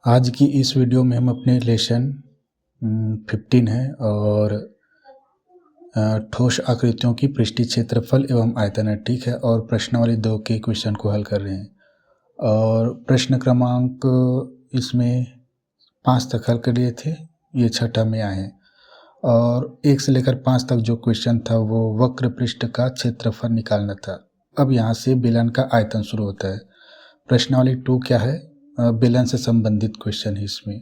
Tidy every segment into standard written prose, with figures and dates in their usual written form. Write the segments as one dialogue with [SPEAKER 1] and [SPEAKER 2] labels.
[SPEAKER 1] आज की इस वीडियो में हम अपने लेसन 15 है और ठोस आकृतियों की पृष्ठीय क्षेत्रफल एवं आयतन है, ठीक है। और प्रश्नावली 2 के क्वेश्चन को हल कर रहे हैं और प्रश्न क्रमांक इसमें 5 तक हल कर लिए थे, ये छठा में आए हैं। और 1 से लेकर 5 तक जो क्वेश्चन था वो वक्र पृष्ठ का क्षेत्रफल निकालना था। अब यहाँ से बेलन का आयतन शुरू होता है। प्रश्नावली 2 क्या है? बेलन से संबंधित क्वेश्चन है इसमें।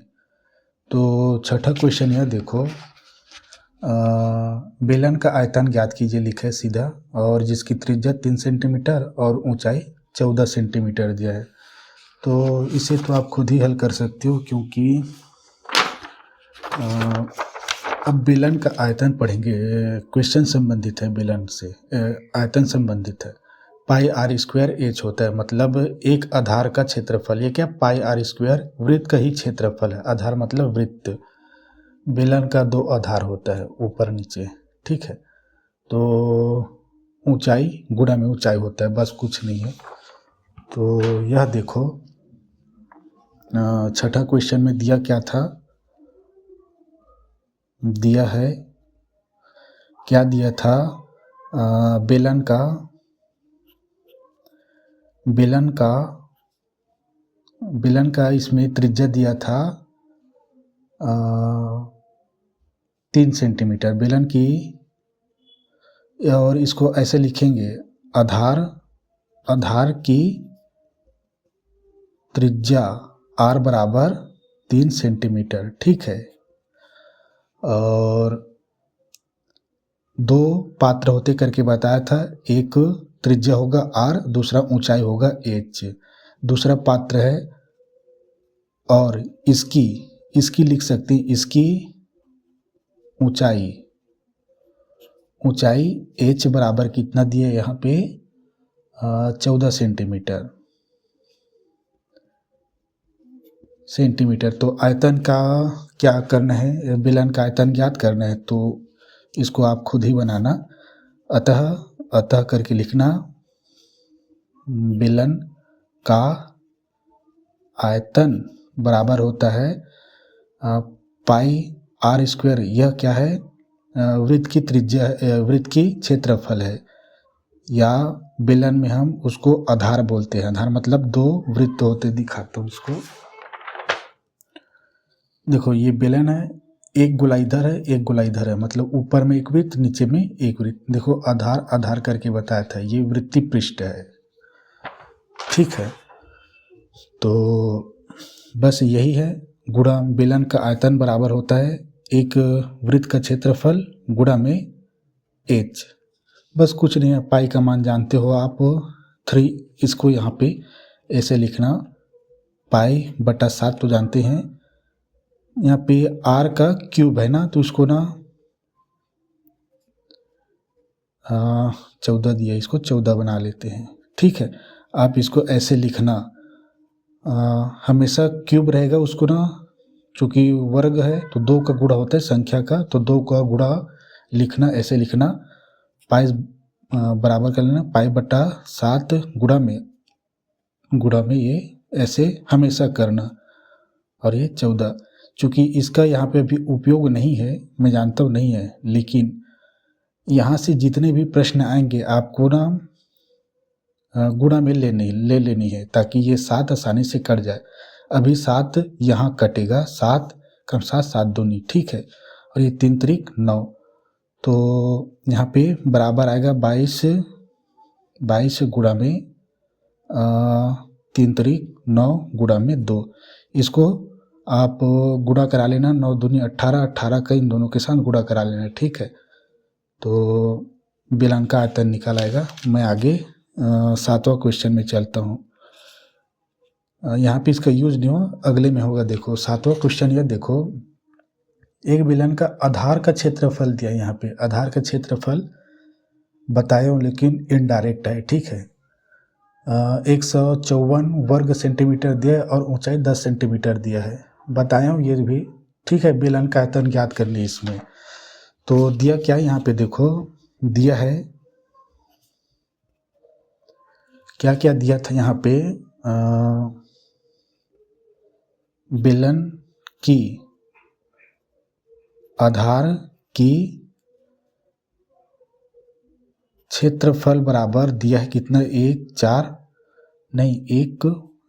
[SPEAKER 1] तो छठा क्वेश्चन यह देखो, बेलन का आयतन ज्ञात कीजिए, लिखा है सीधा, और जिसकी त्रिज्या 3 सेंटीमीटर और ऊंचाई 14 सेंटीमीटर दिया है। तो इसे तो आप खुद ही हल कर सकते हो, क्योंकि अब बेलन का आयतन पढ़ेंगे। क्वेश्चन संबंधित है बेलन से, आयतन संबंधित है। पाई आर स्क्वायर एच होता है, मतलब एक आधार का क्षेत्रफल। ये क्या, पाई आर स्क्वायर वृत्त का ही क्षेत्रफल है। आधार मतलब वृत्त। बेलन का 2 आधार होता है, ऊपर नीचे, ठीक है। तो ऊंचाई गुणा में ऊंचाई होता है, बस कुछ नहीं है। तो यह देखो, छठा क्वेश्चन में दिया क्या था? दिया है, क्या दिया था? बेलन का इसमें त्रिज्या दिया था 3 सेंटीमीटर बेलन की। और इसको ऐसे लिखेंगे, आधार की त्रिज्या r बराबर 3 सेंटीमीटर, ठीक है। और 2 पात्र होते करके बताया था, एक त्रिज्या होगा r, दूसरा ऊंचाई होगा h। दूसरा पात्र है, और इसकी लिख सकते हैं, इसकी ऊंचाई h बराबर कितना दिए यहाँ पे? 14 सेंटीमीटर। तो आयतन का क्या करना है? बेलन का आयतन ज्ञात करना है, तो इसको आप खुद ही बनाना। अतः करके लिखना, बेलन का आयतन बराबर होता है पाई आर स्क्वायर। यह क्या है? वृत्त की त्रिज्या, वृत्त की क्षेत्रफल है, या बेलन में हम उसको आधार बोलते हैं। आधार मतलब 2 वृत्त होते, दिखाता हूँ इसको। देखो, ये बेलन है, एक गोला इधर है, एक गोला इधर है, मतलब ऊपर में एक वृत्त, नीचे में एक वृत्त। देखो, आधार करके बताया था, ये वृत्तीय पृष्ठ है, ठीक है। तो बस यही है, गुणा बेलन का आयतन बराबर होता है एक वृत्त का क्षेत्रफल गुणा में h। बस कुछ नहीं है, पाई का मान जानते हो आप 3। इसको यहाँ पे ऐसे लिखना, पाई बटा 7 तो जानते हैं। यहाँ पे r का क्यूब है ना, तो इसको ना 14 दिया, इसको 14 बना लेते हैं, ठीक है। आप इसको ऐसे लिखना, हमेशा क्यूब रहेगा, उसको ना, चूँकि वर्ग है तो 2 का गुणा होता है संख्या का, तो 2 का गुणा लिखना, ऐसे लिखना, पाई बराबर कर लेना, पाई बटा 7 गुणा में ये ऐसे हमेशा करना। और ये 14, चूँकि इसका यहाँ पे अभी उपयोग नहीं है, मैं जानता हूँ नहीं है, लेकिन यहाँ से जितने भी प्रश्न आएंगे आपको ना गुणा में ले लेनी है, ताकि ये 7 आसानी से कट जाए। अभी 7 यहाँ कटेगा, 7 कम 7, 7 दूनी, ठीक है। और ये 3 त्रिक 9, तो यहाँ पे बराबर आएगा 22 गुणा में 3 त्रिक 9 गुणा में 2। इसको आप गुणा करा लेना, 9 दूनी 18, 18 का इन दोनों के साथ गुणा करा लेना, ठीक है। तो बेलन का आयतन निकल आएगा। मैं आगे 7वां क्वेश्चन में चलता हूँ। यहाँ पे इसका यूज नहीं हो, अगले में होगा। देखो 7वां क्वेश्चन, यह देखो, एक बेलन का आधार का क्षेत्रफल दिया। यहाँ पे आधार का क्षेत्रफल बताए हो, लेकिन इनडायरेक्ट है, ठीक है। 154 वर्ग सेंटीमीटर दिया है और ऊंचाई 10 सेंटीमीटर दिया है, बताया हूँ ये भी, ठीक है। बेलन का आयतन ज्ञात करनी है इसमें। तो दिया क्या, यहाँ पे देखो दिया है, क्या क्या दिया था यहाँ पे? बेलन की आधार की क्षेत्रफल बराबर दिया है कितना,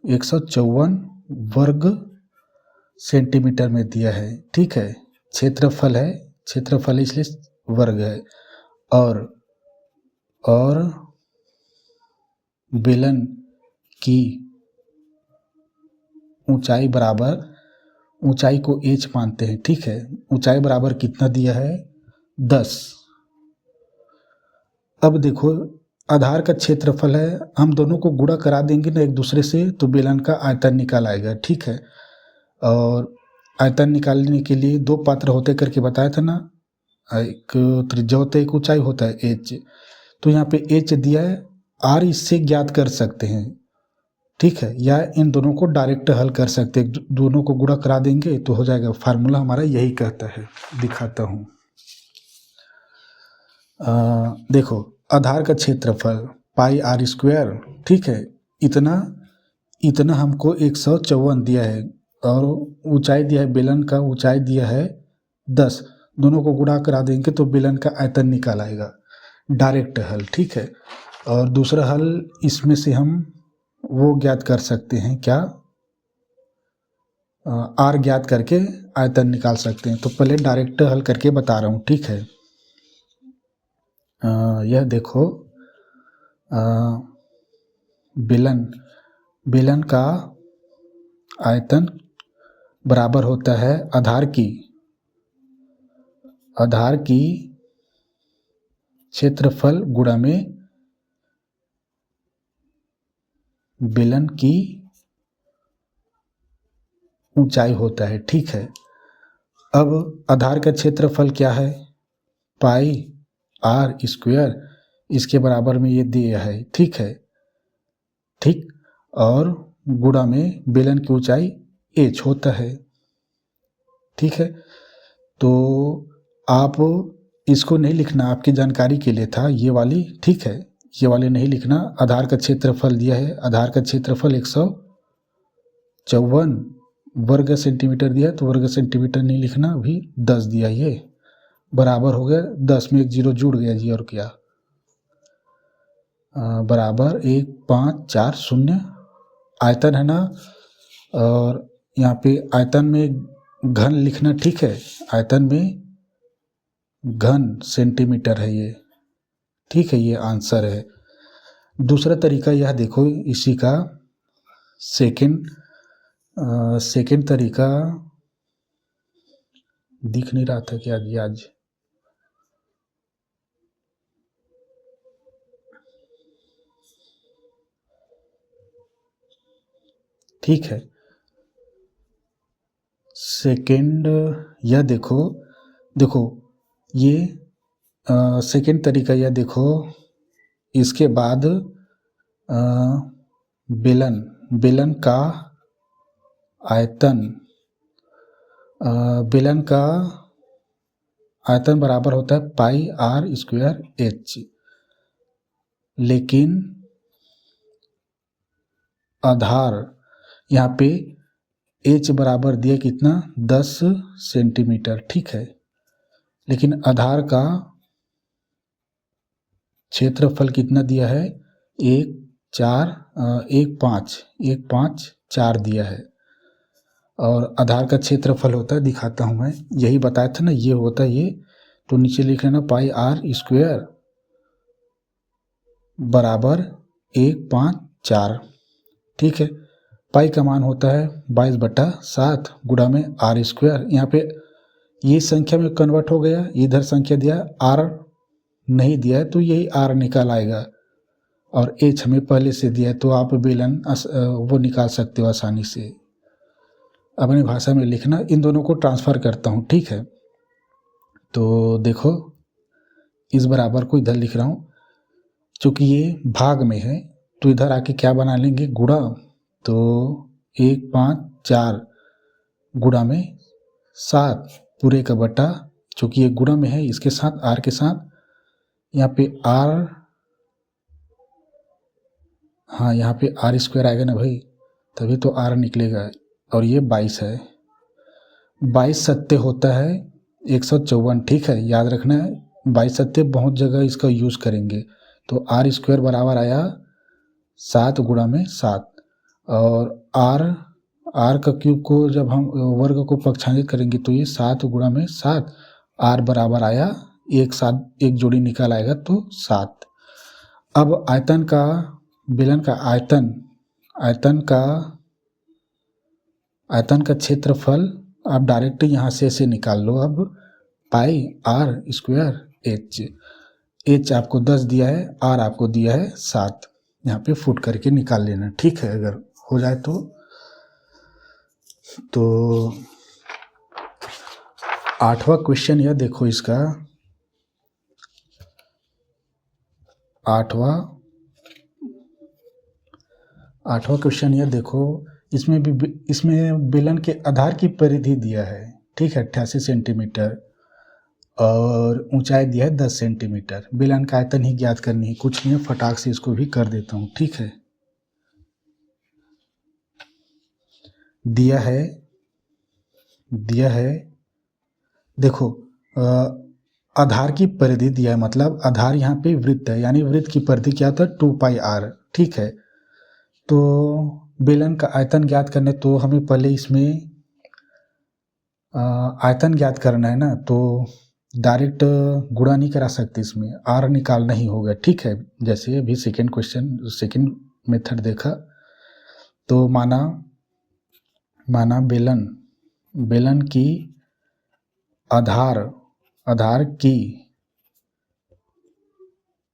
[SPEAKER 1] 154 वर्ग सेंटीमीटर में दिया है। ठीक है, क्षेत्रफल है, क्षेत्रफल इसलिए वर्ग है। और बेलन की ऊंचाई बराबर, ऊंचाई को h मानते हैं। ठीक है, ऊंचाई बराबर कितना दिया है, 10। अब देखो आधार का क्षेत्रफल है, हम दोनों को गुणा करा देंगे ना एक दूसरे से तो बेलन का आयतन निकाल आएगा। ठीक है, और आयतन निकालने के लिए दो पात्र होते करके बताया था ना, एक त्रिज्या होता है, एक ऊंचाई होता है h। तो यहाँ पे h दिया है, r इससे ज्ञात कर सकते हैं। ठीक है, या इन दोनों को डायरेक्ट हल कर सकते हैं, दोनों को गुणा करा देंगे तो हो जाएगा। फार्मूला हमारा यही कहता है, दिखाता हूँ। देखो आधार का क्षेत्रफल पाई आर स्क्वायर। ठीक है, इतना हमको 154 दिया है और ऊंचाई दिया है, बेलन का ऊंचाई दिया है 10। दोनों को गुणा करा देंगे तो बेलन का आयतन निकाल आएगा, डायरेक्ट हल। ठीक है, और दूसरा हल इसमें से हम वो ज्ञात कर सकते हैं, क्या, आर ज्ञात करके आयतन निकाल सकते हैं। तो पहले डायरेक्ट हल करके बता रहा हूँ। ठीक है, यह देखो बेलन का आयतन बराबर होता है आधार की क्षेत्रफल गुणा में बेलन की ऊंचाई होता है। ठीक है, अब आधार का क्षेत्रफल क्या है, पाई आर स्क्वायर, इसके बराबर में ये दिया है। ठीक है, ठीक, और गुणा में बेलन की ऊंचाई h होता है। ठीक है, तो आप इसको नहीं लिखना, आपकी जानकारी के लिए था ये वाली। ठीक है, ये वाले नहीं लिखना। आधार का क्षेत्रफल दिया है, आधार का क्षेत्रफल 154 वर्ग सेंटीमीटर दिया है, तो वर्ग सेंटीमीटर नहीं लिखना, अभी 10 दिया, ये बराबर हो गया 10 में एक जीरो जुड़ गया जी, और क्या, बराबर 1540 आयतन है ना। और यहाँ पे आयतन में घन लिखना। ठीक है, आयतन में घन सेंटीमीटर है ये। ठीक है, ये आंसर है। दूसरा तरीका यह देखो, इसी का सेकंड तरीका दिख नहीं रहा था क्या जी आज। ठीक है, सेकंड यह देखो ये सेकंड तरीका यह देखो, इसके बाद बेलन का आयतन बराबर होता है पाई आर स्क्वायर h, लेकिन आधार यहाँ पे h बराबर दिया कितना, 10 सेंटीमीटर। ठीक है, लेकिन आधार का क्षेत्रफल कितना दिया है, 154 दिया है। और आधार का क्षेत्रफल होता है, दिखाता हूँ मैं, यही बताया था ना, ये होता है ये। तो नीचे लिख लेना पाई आर स्क्वायर बराबर 154। ठीक है, पाई का मान होता है 22/7 गुणा में आर स्क्वायर। यहाँ पे ये संख्या में कन्वर्ट हो गया, इधर संख्या दिया, आर नहीं दिया है तो यही आर निकाल आएगा, और h हमें पहले से दिया है तो आप बेलन वो निकाल सकते हो आसानी से। अपनी भाषा में लिखना, इन दोनों को ट्रांसफ़र करता हूँ। ठीक है, तो देखो इस बराबर को इधर लिख रहा हूँ, चूँकि ये भाग में है तो इधर आके क्या बना लेंगे, गुणा। तो 154 गुणा में 7 पूरे का बटा, चूँकि ये गुणा में है इसके साथ, आर के साथ, यहाँ पे आर, हाँ यहाँ पे आर स्क्वायर आएगा ना भाई, तभी तो आर निकलेगा। और ये 22 है। 22 सत्ते होता है 154, ठीक है, याद रखना है। 22 सत्ते बहुत जगह इसका यूज़ करेंगे। तो आर स्क्वायर बराबर आया 7 गुणा में 7, और आर का क्यूब को जब हम वर्ग को पक्षांकित करेंगे तो ये 7 गुणा में 7, आर बराबर आया एक जोड़ी निकाल आएगा तो 7। अब आयतन का, बेलन का आयतन का क्षेत्रफल आप डायरेक्ट यहाँ से ऐसे निकाल लो। अब पाई आर स्क्वायर एच आपको 10 दिया है, आर आपको दिया है 7, यहाँ पे फुट करके निकाल लेना, ठीक है, अगर हो जाए तो 8वां क्वेश्चन यह देखो, इसका 8वां क्वेश्चन यह देखो, इसमें बेलन के आधार की परिधि दिया है, ठीक है, 88 सेंटीमीटर, और ऊंचाई दिया है 10 सेंटीमीटर। बेलन का आयतन ही ज्ञात करनी है, कुछ नहीं, फटाक से इसको भी कर देता हूँ, ठीक है। दिया है देखो, आधार की परिधि दिया है, मतलब आधार यहाँ पे वृत्त है, यानी वृत्त की परिधि क्या होता है 2 पाई आर, ठीक है। तो बेलन का आयतन ज्ञात करने, तो हमें पहले इसमें आयतन ज्ञात करना है ना, तो डायरेक्ट गुणा नहीं करा सकते, इसमें आर निकालना ही होगा, ठीक है। जैसे अभी सेकेंड मेथड देखा, तो माना बेलन की आधार की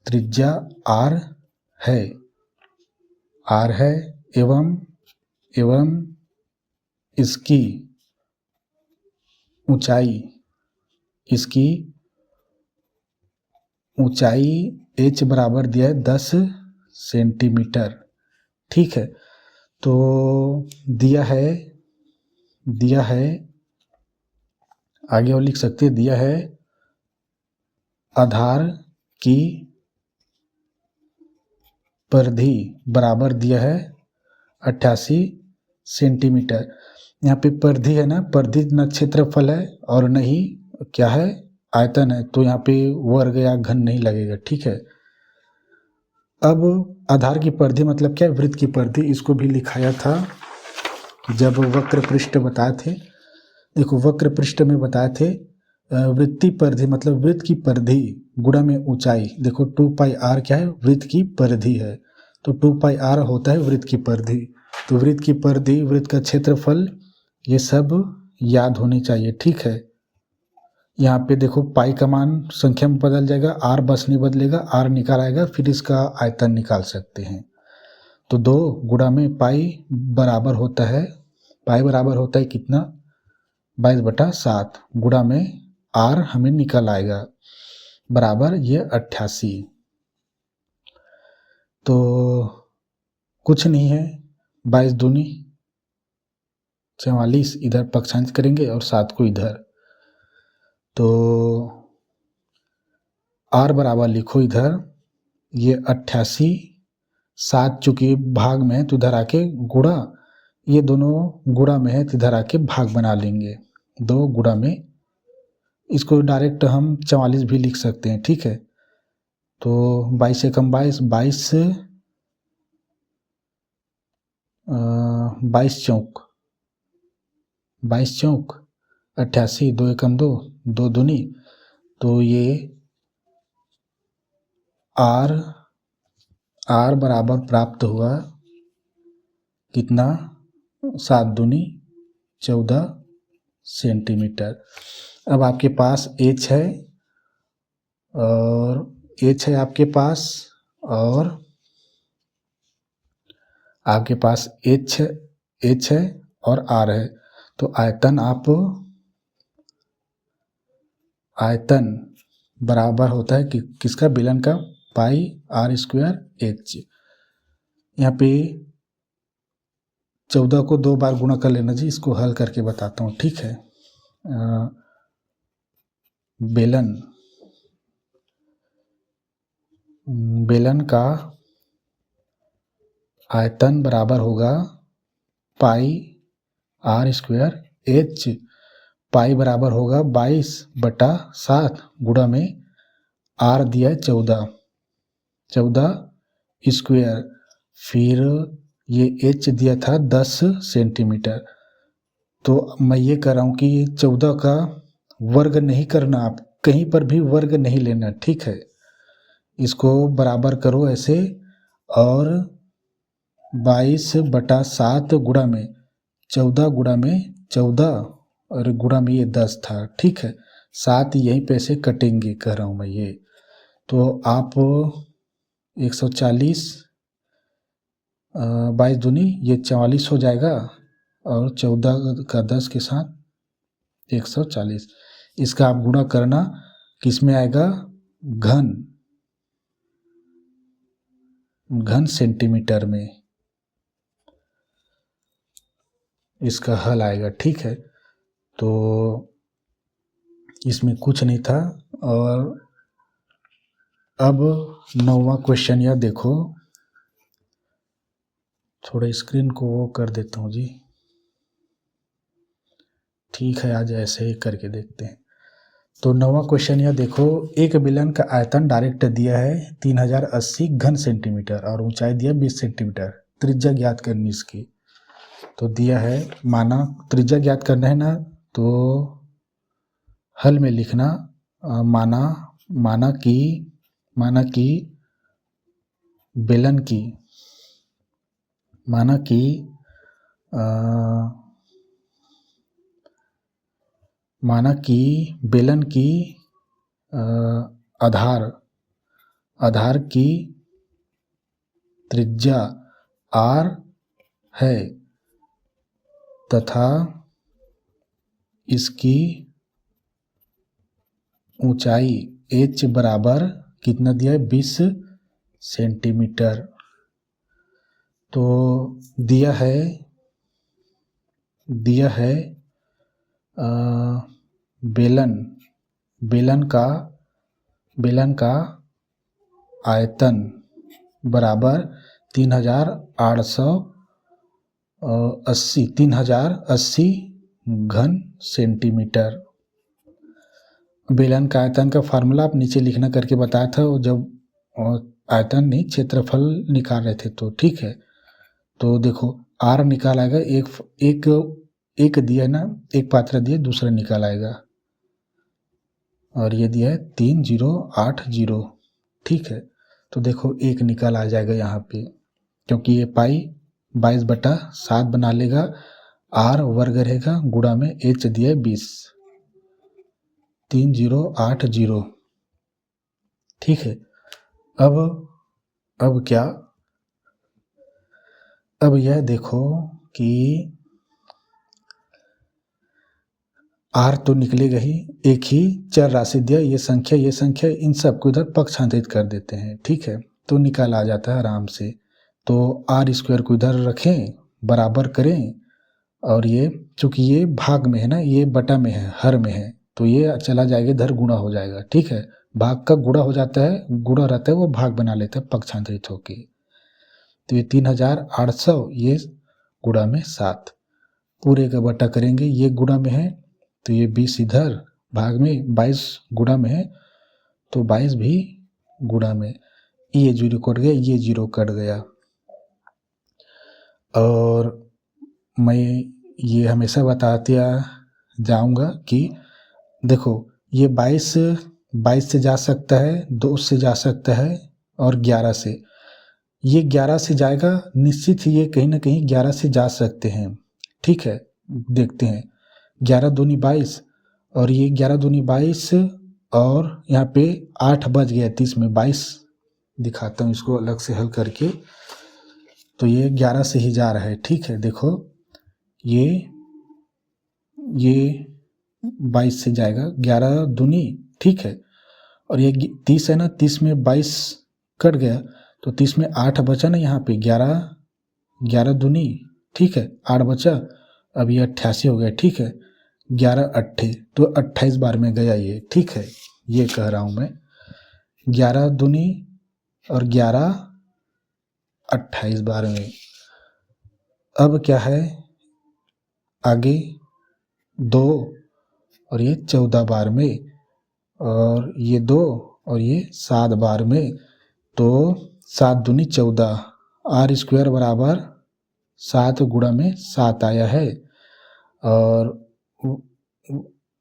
[SPEAKER 1] त्रिज्या आर है एवं इसकी ऊंचाई h बराबर दिया है 10 सेंटीमीटर, ठीक है। तो दिया है आगे और लिख सकते हैं, दिया है आधार की परिधि बराबर दिया है 88 सेंटीमीटर। यहाँ पे परिधि है ना, परिधि न क्षेत्रफल है और न ही क्या है, आयतन है, तो यहाँ पे वर्ग या घन नहीं लगेगा, ठीक है। अब आधार की परिधि मतलब क्या है, वृत्त की परिधि, इसको भी लिखाया था जब वक्र पृष्ठ बताए थे। देखो वक्र पृष्ठ में बताए थे वृत्तीय परिधि मतलब वृत्त की परिधि गुणा में ऊंचाई। देखो 2 पाई आर क्या है, वृत्त की परिधि है, तो 2 पाई आर होता है वृत्त की परिधि। तो वृत्त की परिधि, वृत्त का क्षेत्रफल, ये सब याद होनी चाहिए, ठीक है। यहाँ पे देखो पाई का मान संख्या में बदल जाएगा, आर बस नहीं बदलेगा, आर निकाल आएगा, फिर इसका आयतन निकाल सकते हैं। तो 2 गुणा में पाई बराबर होता है कितना, 22/7 गुणा में आर हमें निकल आएगा बराबर ये 88। तो कुछ नहीं है, 22 दूनी 44, इधर पक्षांश करेंगे और 7 को इधर, तो आर बराबर लिखो इधर ये 88, 7 चूंकि भाग में है तो इधर आके गुणा, ये दोनों गुणा में है तो इधर आके भाग बना लेंगे, 2 गुणा में, इसको डायरेक्ट हम 44 भी लिख सकते हैं, ठीक है। तो 22 से कम 22, 22 चौक 88, 2 एकम 2, 2 दूनी, तो ये आर बराबर प्राप्त हुआ कितना, 7 दूनी 14 सेंटीमीटर। अब आपके पास h है आपके पास, और आपके पास h है और r है, तो आयतन बराबर होता है कि किसका, बेलन का, पाई आर स्क्वायर h। यहाँ पे 14 को 2 बार गुणा कर लेना जी, इसको हल करके बताता हूँ, ठीक है। बेलन का आयतन बराबर होगा पाई आर स्क्वायर एच पाई बराबर होगा 22/7 गुणा में आर दिया है 14 स्क्वायर, फिर ये एच दिया था 10 सेंटीमीटर। तो मैं ये कह रहा हूँ कि 14 का वर्ग नहीं करना, आप कहीं पर भी वर्ग नहीं लेना, ठीक है। इसको बराबर करो ऐसे, और 22/7 गुणा में 14 और गुणा में ये 10 था, ठीक है। 7 यहीं पे से कटेंगे, कह रहा हूँ मैं ये। तो आप 140 22 दूनी ये 44 हो जाएगा, और 14 का 10 के साथ 140। इसका आप गुणा करना, किस में आएगा, घन सेंटीमीटर में इसका हल आएगा, ठीक है। तो इसमें कुछ नहीं था। और अब 9वां क्वेश्चन यह देखो, थोड़ा स्क्रीन को वो कर देता हूँ जी, ठीक है, आज ऐसे ही करके देखते हैं। तो 9वां क्वेश्चन यह देखो, एक बेलन का आयतन डायरेक्ट दिया है 3080 घन सेंटीमीटर और ऊंचाई दिया 20 सेंटीमीटर, त्रिज्या ज्ञात करनी इसकी। तो दिया है, माना त्रिज्या ज्ञात करना है ना, तो हल में लिखना माना कि बेलन की बेलन की आधार की त्रिज्या r है तथा इसकी ऊंचाई h बराबर कितना दिया है, 20 सेंटीमीटर। तो दिया है बेलन का आयतन बराबर 3080 घन सेंटीमीटर। बेलन का आयतन का फार्मूला आप नीचे लिखना करके बताया था, जब आयतन नहीं क्षेत्रफल निकाल रहे थे, तो ठीक है। तो देखो r निकाल आएगा, एक दिया है ना, एक पात्रा दिया, दूसरा निकाल आएगा, और ये दिया है 3080, ठीक है। तो देखो एक निकाल आ जाएगा यहाँ पे, क्योंकि ये पाई 22/7 बना लेगा, r वर्ग रहेगा, गुणा में h दिया है 20, 3080, ठीक है। अब क्या, अब यह देखो कि r तो निकलेगा ही, एक ही चर राशि दिया, ये संख्या, इन सबको इधर पक्षांतरित कर देते हैं, ठीक है। तो निकाल आ जाता है आराम से। तो r स्क्वायर को इधर रखें, बराबर करें, और ये चूंकि ये भाग में है ना, ये बटा में है, हर में है, तो ये चला जाएगा इधर, गुणा हो जाएगा, ठीक है। भाग का गुणा हो जाता है, गुणा रहता है वो भाग बना लेता है पक्षांतरित होके। तो ये 3800, ये गुणा में 7, पूरे का बटा करेंगे, ये गुणा में है तो ये 20 इधर, भाग में 22 गुणा में है, तो 22 भी गुणा में, ये 0 कट गया, ये 0 कट गया। और मैं ये हमेशा बताते जाऊंगा कि देखो ये 22 से जा सकता है, 2 से जा सकता है, और 11 से, ये 11 से जाएगा निश्चित ही, ये कहीं ना कहीं 11 से जा सकते हैं, ठीक है। देखते हैं, 11 दूनी 22, और ये 11 दूनी 22, और यहाँ पे 8 बज गया 30 में, 22 दिखाता हूँ इसको अलग से हल करके। तो ये 11 से ही जा रहा है, ठीक है। देखो ये 22 से जाएगा, 11 दूनी, ठीक है, और ये 30 है ना, 30 में 22 कट गया, तो 30 में 8 बचा ना, यहाँ पे 11 दूनी, ठीक है, 8 बचा, अब ये 88 हो गया, ठीक है। 11 8, तो 28 बार में गया ये, ठीक है। ये कह रहा हूँ मैं, 11 दूनी और 11 28 बार में। अब क्या है, आगे 2 और ये 14 बार में, और ये 2 और ये 7 बार में, तो 7 दूनी 14, आर स्क्वायर बराबर 7 गुणा में 7 आया है। और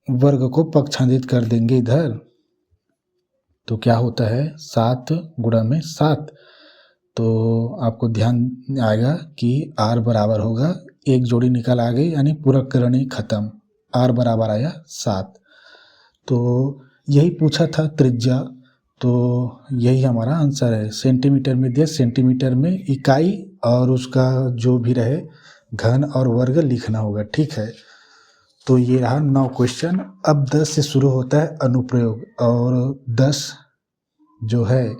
[SPEAKER 1] वर्ग को पक्षांतरित कर देंगे इधर, तो क्या होता है 7 गुणा में 7, तो आपको ध्यान आएगा कि r बराबर होगा, एक जोड़ी निकल आ गई यानी पूरक करणी खत्म, r बराबर आया 7। तो यही पूछा था त्रिज्या, तो यही हमारा आंसर है। सेंटीमीटर में दिया, सेंटीमीटर में इकाई और उसका जो भी रहे घन और वर्ग लिखना होगा, ठीक है। तो ये रहा 9 क्वेश्चन। अब 10 से शुरू होता है अनुप्रयोग, और 10 जो है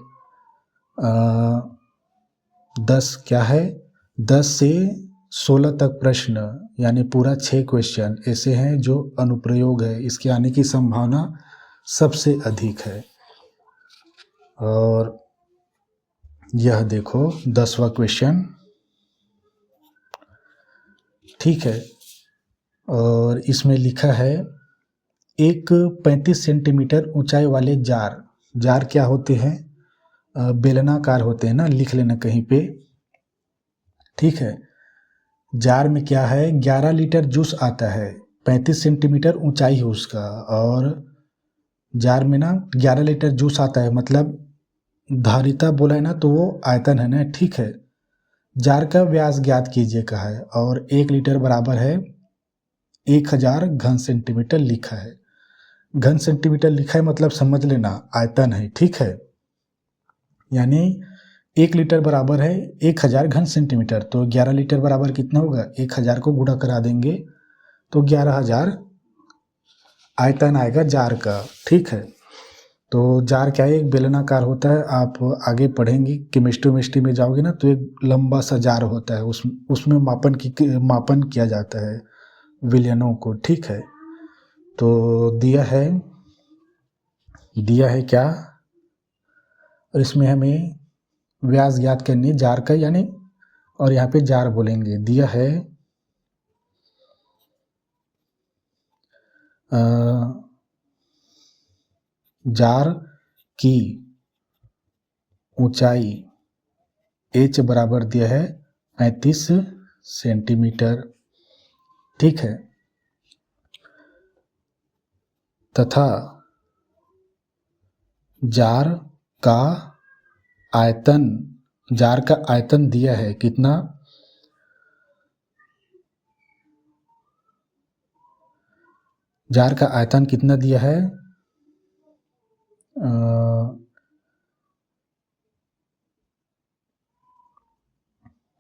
[SPEAKER 1] 10 क्या है, 10 से 16 तक प्रश्न यानी पूरा 6 क्वेश्चन ऐसे हैं जो अनुप्रयोग है, इसके आने की संभावना सबसे अधिक है। और यह देखो 10वां क्वेश्चन, ठीक है। और इसमें लिखा है एक 35 सेंटीमीटर ऊंचाई वाले जार, जार क्या होते हैं, बेलनाकार होते हैं ना, लिख लेना कहीं पे, ठीक है। जार में क्या है 11 लीटर जूस आता है, 35 सेंटीमीटर ऊंचाई है उसका, और जार में ना 11 लीटर जूस आता है, मतलब धारिता बोला है ना तो वो आयतन है ना, ठीक है। जार का व्यास ज्ञात कीजिए कहा है, और 1 लीटर बराबर है 1000 घन सेंटीमीटर लिखा है। घन सेंटीमीटर लिखा है मतलब समझ लेना आयतन है, ठीक है। यानी 1 लीटर बराबर है 1000 घन सेंटीमीटर, तो 11 लीटर बराबर कितना होगा, 1000 को गुणा करा देंगे तो 11000 आयतन आएगा जार का, ठीक है। तो जार क्या है, एक बेलनाकार होता है, आप आगे पढ़ेंगे केमिस्ट्री में जाओगे ना तो एक लंबा सा जार होता है, उसमें मापन किया जाता है विलयनों को, ठीक है। तो दिया है क्या, और इसमें हमें व्यास ज्ञात करनी है जार का, यानी और यहाँ पे जार बोलेंगे, दिया है जार की ऊंचाई h बराबर दिया है 35 सेंटीमीटर, ठीक है, तथा जार का आयतन दिया है कितना, जार का आयतन कितना दिया है,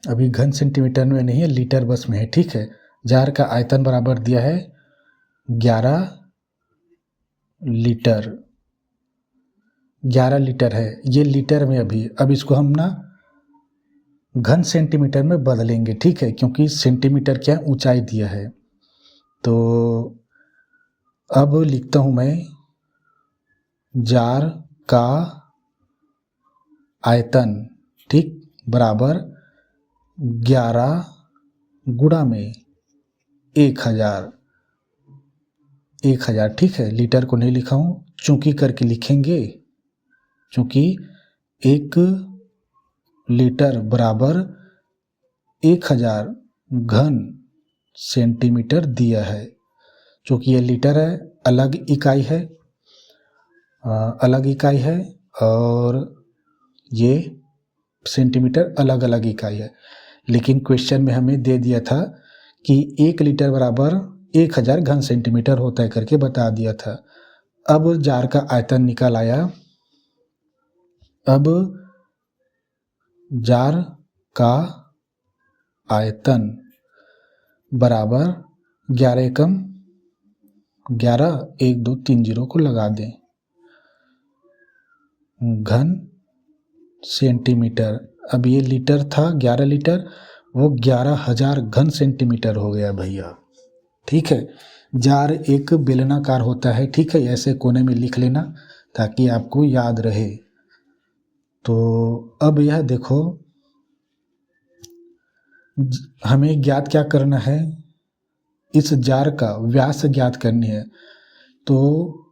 [SPEAKER 1] अभी घन सेंटीमीटर में नहीं है, लीटर बस में है, ठीक है। जार का आयतन बराबर दिया है 11 लीटर, 11 लीटर है ये लीटर में, अब इसको हम ना घन सेंटीमीटर में बदलेंगे, ठीक है, क्योंकि सेंटीमीटर क्या ऊंचाई दिया है। तो अब लिखता हूं मैं जार का आयतन, ठीक, बराबर 11 गुणा में 1000, ठीक है। लीटर को नहीं लिखा हूं, चूंकि करके लिखेंगे, चूंकि 1 लीटर बराबर 1000 घन सेंटीमीटर दिया है। चूंकि ये लीटर है, अलग इकाई है, और ये सेंटीमीटर अलग अलग इकाई है। लेकिन क्वेश्चन में हमें दे दिया था कि 1 लीटर बराबर 1000 घन सेंटीमीटर होता है करके बता दिया था। अब जार का आयतन निकल आया, अब जार का आयतन बराबर 11 एकम 11, 1 2 3 0 को लगा दें, घन सेंटीमीटर। अब ये लीटर था 11 लीटर, वो 11,000 घन सेंटीमीटर हो गया भैया, ठीक है। जार एक बेलनाकार होता है, ठीक है, ऐसे कोने में लिख लेना ताकि आपको याद रहे। तो अब यह देखो हमें ज्ञात क्या करना है, इस जार का व्यास ज्ञात करनी है। तो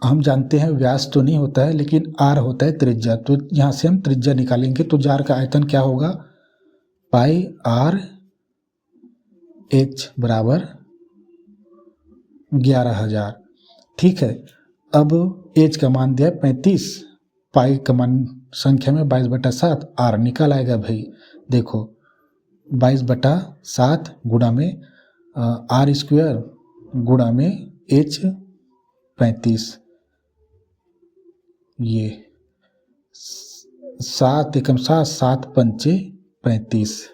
[SPEAKER 1] हम जानते हैं व्यास तो नहीं होता है, लेकिन आर होता है त्रिज्या। तो यहाँ से हम त्रिज्या निकालेंगे। तो जार का आयतन क्या होगा, पाई आर एच बराबर 11,000। ठीक है, अब एच का मान दिया 35, पाई का मान संख्या में 22/7, आर निकल आएगा भाई। देखो 22/7 गुणा में आर स्क्वायर गुणा में एच 35, ये 7 एकम 7, 7 पंचे 35।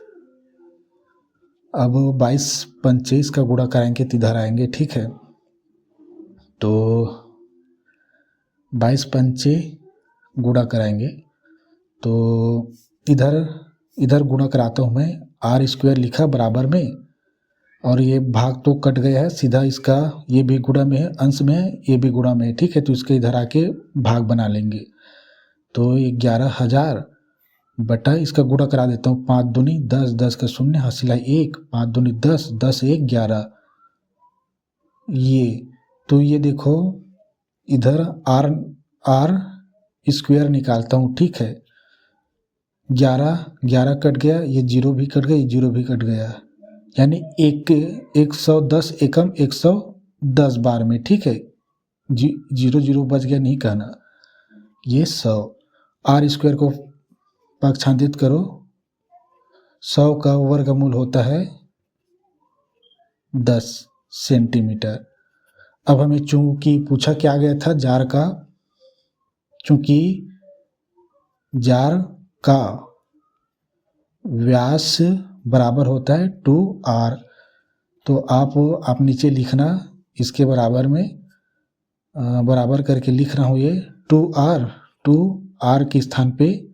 [SPEAKER 1] अब 22 पंचे इसका गुणा कराएंगे तो इधर आएंगे। ठीक है, तो 22 पंचे गुणा कराएंगे तो इधर गुणा कराता हूँ मैं। आर स्क्वायर लिखा बराबर में, और ये भाग तो कट गया है, सीधा इसका ये भी गुणा में है, अंश में है, ये भी गुणा में है। ठीक है, तो इसके इधर आके भाग बना लेंगे। तो 11,000 बटा इसका गुणा करा देता हूँ, 5 दूनी 10, 10 का शून्य, हासिला 1, 5 दूनी 10, 10 1 11। ये तो ये देखो इधर आर स्क्वायर निकालता हूँ। ठीक है, 11 कट गया, ये जीरो भी कट गया, ये जीरो भी कट गया, यानी 110 एकम 110 बार में। ठीक है, जीरो जीरो बच गया, नहीं कहना, ये 100। आर स्क्वायर को पक्षांतरित करो, 100 का वर्गमूल होता है 10 सेंटीमीटर। अब हमें चूंकि पूछा क्या गया था जार का, चूंकि जार का व्यास बराबर होता है 2r, तो आप नीचे लिखना इसके बराबर में, बराबर करके लिख रहा हूँ ये 2r के स्थान पे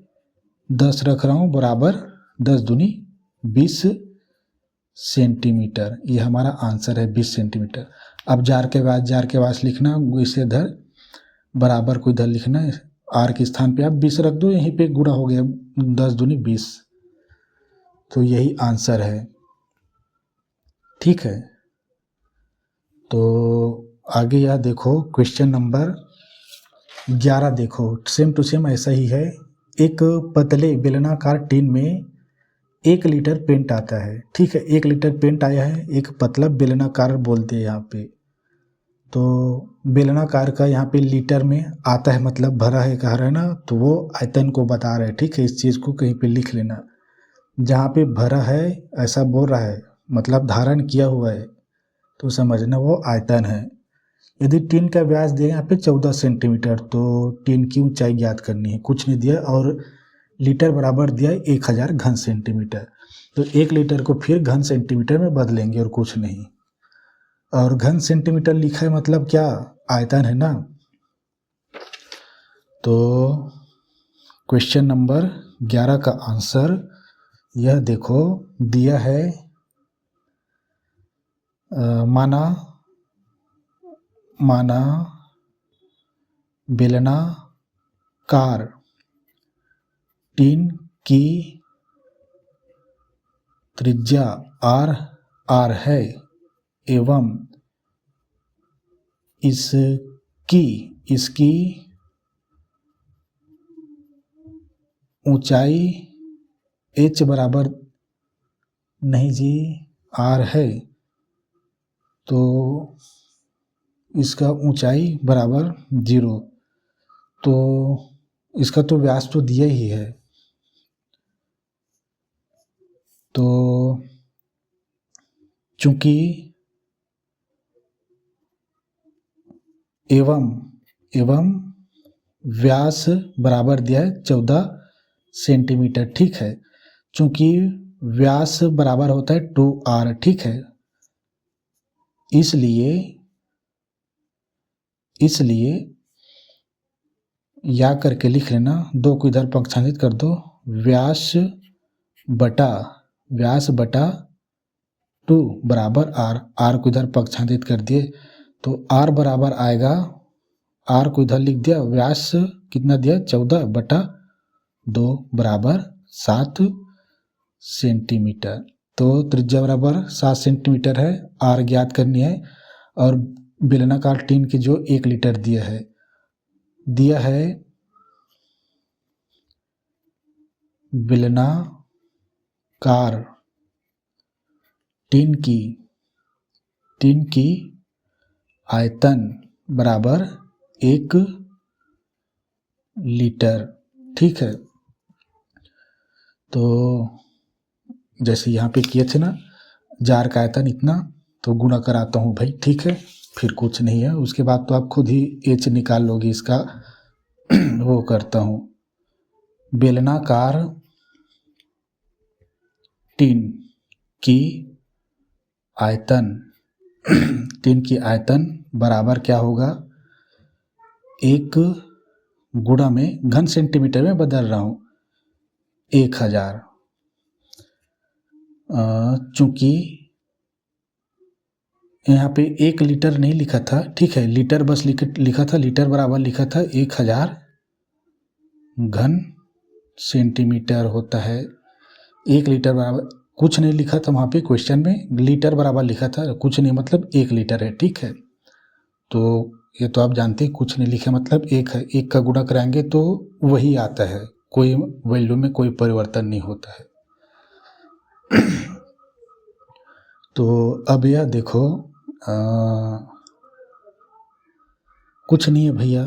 [SPEAKER 1] 10 रख रहा हूँ, बराबर 10 दूनी 20 सेंटीमीटर। ये हमारा आंसर है 20 सेंटीमीटर। अब जार के वास लिखना, इसे इधर बराबर को इधर लिखना है, आर के स्थान पे आप 20 रख दो, यहीं पे गुणा हो गया 10 दूनी 20, तो यही आंसर है। ठीक है, तो आगे यह देखो क्वेश्चन नंबर 11 देखो, सेम टू सेम ऐसा ही है। एक पतले बेलनाकार टीन में 1 लीटर पेंट आता है। ठीक है, 1 लीटर पेंट आया है, एक पतला बेलनाकार बोलते हैं यहाँ पे। तो बेलनाकार का यहाँ पे लीटर में आता है, मतलब भरा है कह रहा है ना, तो वो आयतन को बता रहा है। ठीक है, इस चीज़ को कहीं पे लिख लेना, जहाँ पे भरा है ऐसा बोल रहा है, मतलब धारण किया हुआ है, तो समझना वो आयतन है। यदि टीन का व्यास दिया यहाँ पे 14 सेंटीमीटर, तो टीन की ऊंचाई ज्ञात करनी है, कुछ नहीं दिया, और लीटर बराबर दिया 1000 घन सेंटीमीटर। तो 1 लीटर को फिर घन सेंटीमीटर में बदलेंगे और कुछ नहीं। और घन सेंटीमीटर लिखा है मतलब क्या, आयतन है ना। तो क्वेश्चन नंबर 11 का आंसर यह देखो दिया है, माना बेलनाकार टीन की त्रिज्या r है एवं इसकी ऊंचाई h बराबर नहीं जी r है, तो इसका ऊंचाई बराबर 0, तो इसका तो व्यास तो दिया ही है। तो चूंकि एवं व्यास बराबर दिया है 14 सेंटीमीटर। ठीक है, चूंकि व्यास बराबर होता है 2r। ठीक है, इसलिए या करके लिख लेना, 2 को इधर पक्षांतरित कर दो, व्यास बटा 2 बराबर r को इधर पक्षांतरित कर दिए, तो r बराबर आएगा, r को इधर लिख दिया, व्यास कितना दिया 14/2 बराबर 7 सेंटीमीटर। तो त्रिज्या बराबर 7 सेंटीमीटर है, आर ज्ञात करनी है, और बेलनाकार टीन की जो 1 लीटर दिया है बेलनाकार टीन की आयतन बराबर 1 लीटर। ठीक है, तो जैसे यहाँ पे किए थे ना, जार का आयतन इतना, तो गुणा कराता हूँ भाई। ठीक है, फिर कुछ नहीं है, उसके बाद तो आप खुद ही एच निकाल लोगे इसका। वो करता हूँ, बेलनाकार टीन की आयतन बराबर क्या होगा, 1 गुणा में घन सेंटीमीटर में बदल रहा हूँ 1000। चूंकि यहाँ पे 1 लीटर नहीं लिखा था, ठीक है, लीटर बस लिखा था, लीटर बराबर लिखा था 1000 घन सेंटीमीटर होता है। 1 लीटर बराबर कुछ नहीं लिखा था वहाँ पे क्वेश्चन में, लीटर बराबर लिखा था, कुछ नहीं मतलब 1 लीटर है। ठीक है, तो ये तो आप जानते हैं, कुछ नहीं लिखा मतलब 1 है, 1 का गुणा कराएंगे तो वही आता है, कोई वैल्यू में कोई परिवर्तन नहीं होता है। तो अब यह देखो, कुछ नहीं है भैया,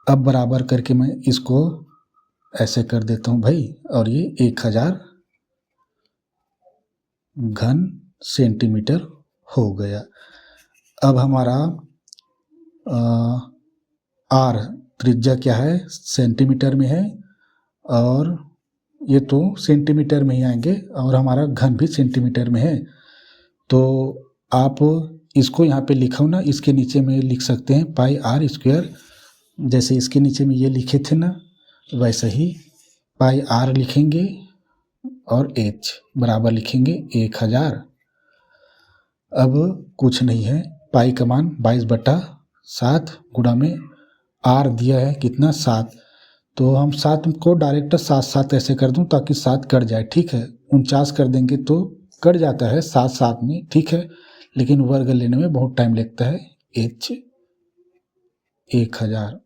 [SPEAKER 1] अब बराबर करके मैं इसको ऐसे कर देता हूँ भाई, और ये 1000 घन सेंटीमीटर हो गया। अब हमारा आर त्रिज्या क्या है, सेंटीमीटर में है, और ये तो सेंटीमीटर में ही आएंगे, और हमारा घन भी सेंटीमीटर में है। तो आप इसको यहाँ पे लिखो ना, इसके नीचे में लिख सकते हैं पाई आर स्क्वायर, जैसे इसके नीचे में ये लिखे थे ना, वैसे ही पाई आर लिखेंगे और एच बराबर लिखेंगे 1000। अब कुछ नहीं है, पाई का मान 22/7 गुणा में आर दिया है कितना, 7, तो हम 7 को डायरेक्ट 7 ऐसे कर दूं ताकि 7 कट जाए। ठीक है, 49 कर देंगे तो कट जाता है 7 में। ठीक है, लेकिन वर्ग लेने में बहुत टाइम लगता है। एच 1000,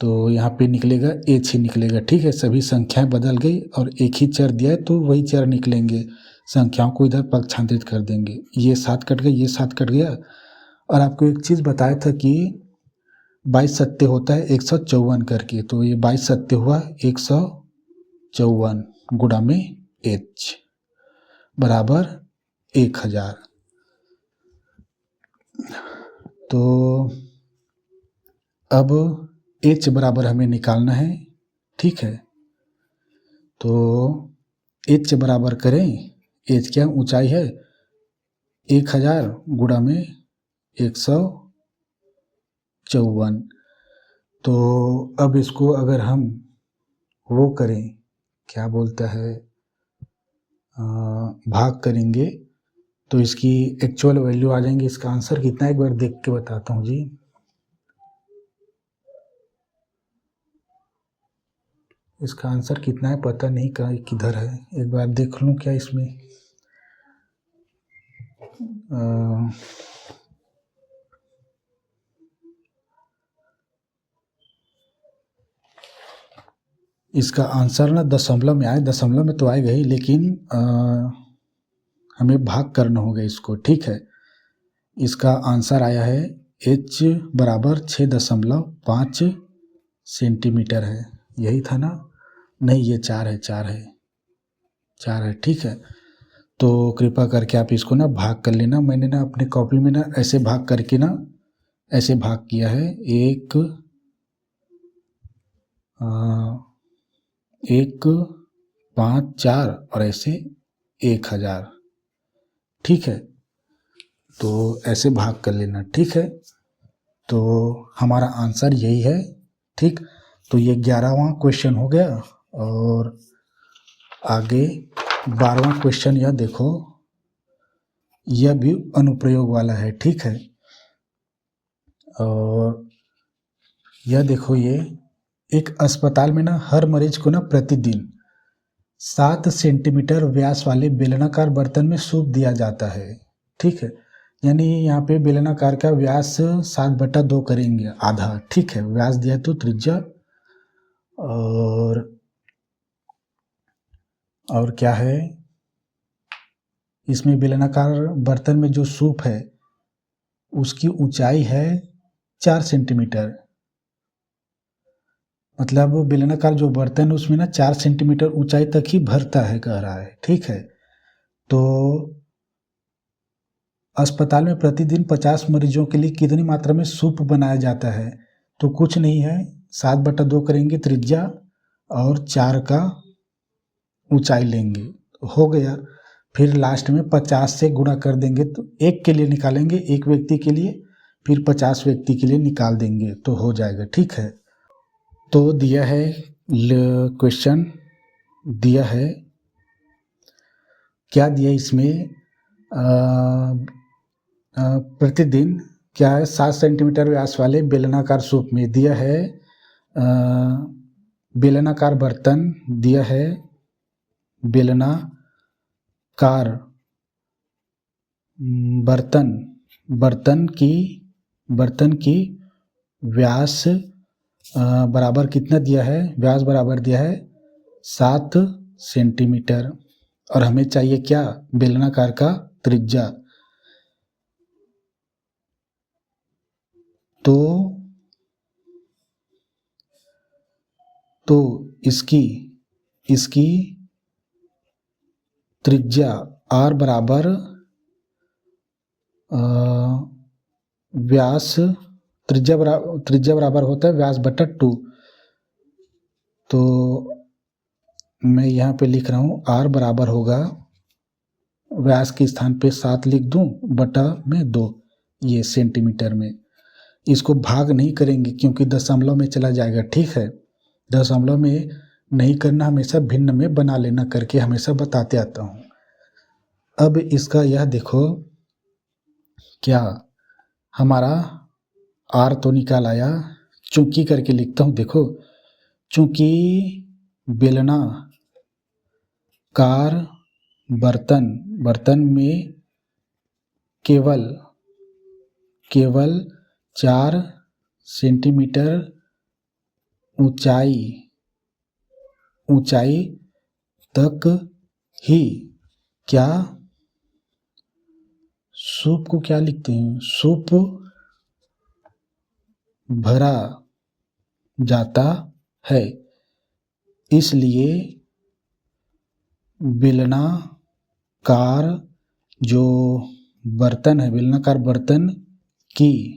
[SPEAKER 1] तो यहाँ पे निकलेगा एच ही निकलेगा। ठीक है, सभी संख्याएं बदल गई और एक ही चर दिया है तो वही चर निकलेंगे, संख्याओं को इधर पक्षांतरित कर देंगे। ये 7 कट गया, ये 7 कट गया। और आपको एक चीज़ बताया था कि 22 सत्ते होता है 154 करके, तो ये 22 सत्ते हुआ 154 गुणा में एच बराबर 1000। तो अब एच बराबर हमें निकालना है। ठीक है, तो एच बराबर करें, एच क्या ऊंचाई है 1000 गुणा में 154। तो अब इसको अगर हम वो करें, क्या बोलता है, भाग करेंगे तो इसकी एक्चुअल वैल्यू आ जाएंगी। इसका आंसर कितना है एक बार देख के बताता हूँ जी। इसका आंसर कितना है पता नहीं, कहाँ किधर है, एक बार देख लूँ क्या इसमें। इसका आंसर ना दशमलव में आए, दशमलव में तो आएगा ही, लेकिन हमें भाग करना होगा इसको। ठीक है, इसका आंसर आया है h बराबर 6.5 सेंटीमीटर है। यही था ना, नहीं ये 4 है, 4 है। ठीक है, तो कृपा करके आप इसको ना भाग कर लेना। मैंने ना अपने कॉपी में ना ऐसे भाग करके ना ऐसे भाग किया है, 1 5 4 और ऐसे 1000। ठीक है, तो ऐसे भाग कर लेना। ठीक है, तो हमारा आंसर यही है। ठीक, तो ये 11वां क्वेश्चन हो गया। और आगे 12वां क्वेश्चन यह देखो, यह भी अनुप्रयोग वाला है। ठीक है, और यह देखो, ये एक अस्पताल में ना हर मरीज को ना प्रतिदिन 7 सेंटीमीटर व्यास वाले बेलनाकार बर्तन में सूप दिया जाता है। ठीक है, यानी यहाँ पे बेलनाकार का व्यास 7/2 करेंगे, आधा। ठीक है, व्यास दिया तो त्रिज्या और क्या है, इसमें बेलनाकार बर्तन में जो सूप है उसकी ऊंचाई है 4 सेंटीमीटर। मतलब बेलनाकार जो बर्तन है उसमें ना 4 सेंटीमीटर ऊंचाई तक ही भरता है, कह रहा है। ठीक है, तो अस्पताल में प्रतिदिन 50 मरीजों के लिए कितनी मात्रा में सूप बनाया जाता है? तो कुछ नहीं है, 7/2 करेंगे त्रिज्या और 4 का ऊंचाई लेंगे, हो गया। फिर लास्ट में 50 से गुणा कर देंगे, तो एक के लिए निकालेंगे, एक व्यक्ति के लिए, फिर 50 व्यक्ति के लिए निकाल देंगे तो हो जाएगा। ठीक है, तो दिया है क्वेश्चन, दिया है क्या दिया इसमें, प्रतिदिन क्या है, 7 सेंटीमीटर व्यास वाले बेलनाकार सूप में दिया है, बेलनाकार बर्तन दिया है, बेलनाकार बर्तन की व्यास बराबर कितना दिया है, व्यास बराबर दिया है 7 सेंटीमीटर, और हमें चाहिए क्या, बेलनाकार का त्रिज्या। तो इसकी त्रिज्या r बराबर व्यास, त्रिज्या बराबर होता है व्यास बटा 2। तो मैं यहाँ पे लिख रहा हूँ r बराबर होगा, व्यास के स्थान पे 7 लिख दूँ, बटा में 2, ये सेंटीमीटर में। इसको भाग नहीं करेंगे क्योंकि दशमलव में चला जाएगा। ठीक है, दशमलव में नहीं करना, हमेशा भिन्न में बना लेना करके हमेशा बताते आता हूँ। अब इसका यह देखो, क्या हमारा आर तो निकाल आया, चूंकि करके लिखता हूँ। देखो, चूंकि बेलनाकार बर्तन में केवल 4 सेंटीमीटर ऊंचाई तक ही क्या, सूप को क्या लिखते हैं, सूप भरा जाता है, इसलिए बेलनाकार जो बर्तन है, बेलनाकार बर्तन की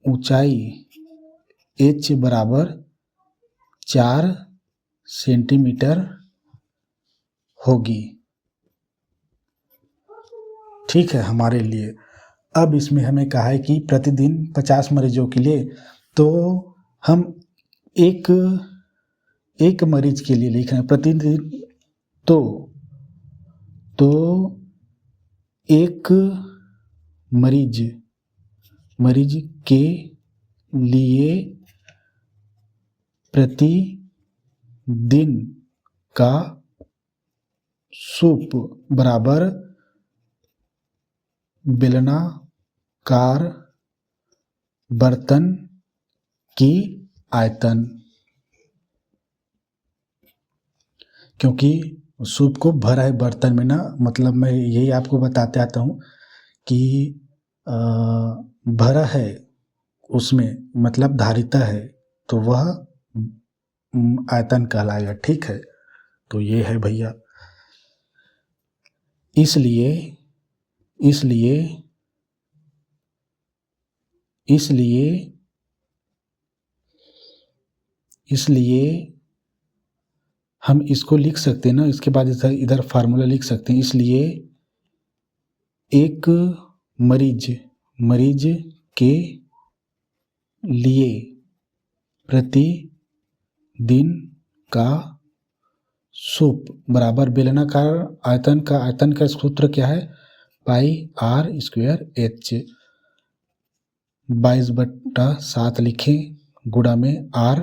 [SPEAKER 1] ऊंचाई h बराबर 4 सेंटीमीटर होगी। ठीक है, हमारे लिए। अब इसमें हमें कहा है कि प्रतिदिन 50 मरीजों के लिए, तो हम एक मरीज के लिए लिख रहे हैं प्रतिदिन, तो एक मरीज के लिए प्रतिदिन का सूप बराबर बेलनाकार बर्तन की आयतन, क्योंकि सूप को भरा है बर्तन में ना, मतलब मैं यही आपको बताते आता हूँ कि भरा है उसमें, मतलब धारिता है, तो वह आयतन कहलाएगा। ठीक है, तो ये है भैया। इसलिए हम इसको लिख सकते हैं ना, इसके बाद इधर फार्मूला लिख सकते हैं। इसलिए एक मरीज के लिए प्रतिदिन का सूप बराबर बेलनाकार आयतन का सूत्र क्या है, पाई r स्क्वायर h, 22/7 लिखें, गुणा में r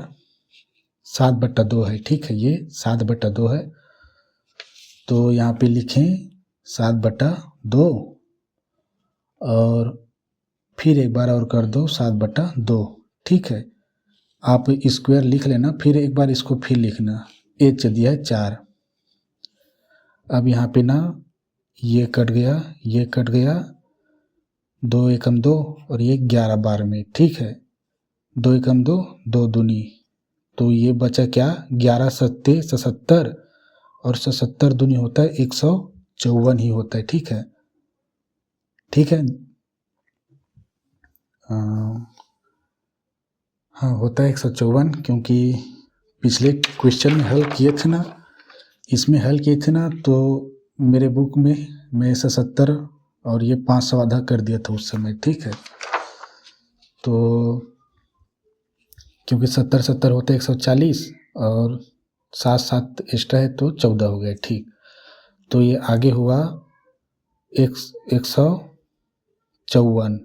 [SPEAKER 1] 7/2 है, ठीक है, ये 7/2 है। तो यहाँ पे लिखें 7/2 और फिर एक बार और कर दो 7/2, ठीक है। आप स्क्वायर लिख लेना, फिर एक बार इसको फिर लिखना। एच दिया है 4। अब यहाँ पे ना ये कट गया, ये कट गया, 2 एकम 2 और ये 11 बार में, ठीक है। 2 एकम 2, 2 दूनी, तो ये बचा क्या, 11 सत्ते 77 और 77 दूनी होता है 154 ही होता है, ठीक है, ठीक है। हाँ होता है 154, क्योंकि पिछले क्वेश्चन में हल किए थे ना, इसमें हल किए थे ना, तो मेरे बुक में मैं 77 और ये 500 आधा कर दिया था उस समय, ठीक है। तो क्योंकि 70 होते 140 और 7 एक्स्ट्रा है तो 14 हो गए, ठीक। तो ये आगे हुआ 154।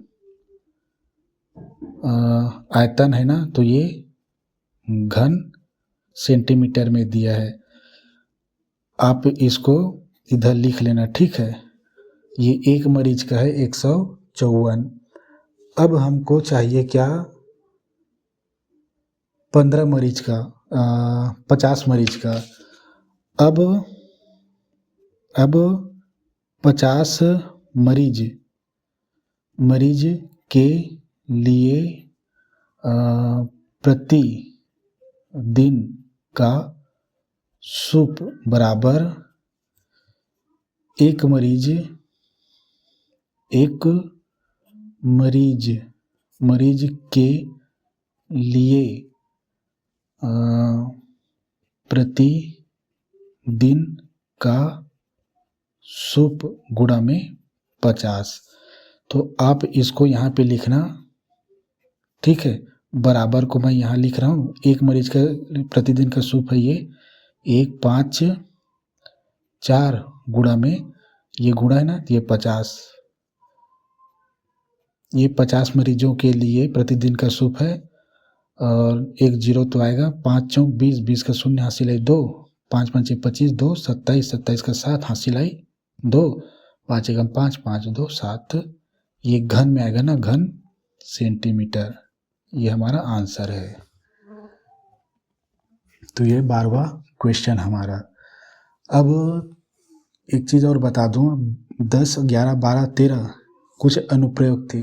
[SPEAKER 1] आयतन है ना, तो ये घन सेंटीमीटर में दिया है। आप इसको इधर लिख लेना, ठीक है। ये एक मरीज का है 154। अब हमको चाहिए क्या, 15 मरीज का, 50 मरीज का। अब 50 मरीज के लिए प्रति दिन का सूप बराबर एक मरीज के लिए प्रति दिन का सूप गुणा में 50। तो आप इसको यहाँ पे लिखना, ठीक है। बराबर को मैं यहाँ लिख रहा हूँ, एक मरीज का प्रतिदिन का सूप है ये 1, 5, 4 गुणा में, ये गुणा है ना, ये 50, ये 50 मरीजों के लिए प्रतिदिन का सूप है। और एक जीरो तो आएगा, 5 चौक 20, 20 का शून्य हासिल आई 2, 5 पंचे 25, 2 27, 27 का 7 हासिल आई 2, 5 एकम 5, 5 2 7। ये घन में आएगा ना, घन सेंटीमीटर। ये हमारा आंसर है। तो ये 12वां क्वेश्चन हमारा। अब एक चीज़ और बता दूं, 10, 11, 12, 13 कुछ अनुप्रयोग थे।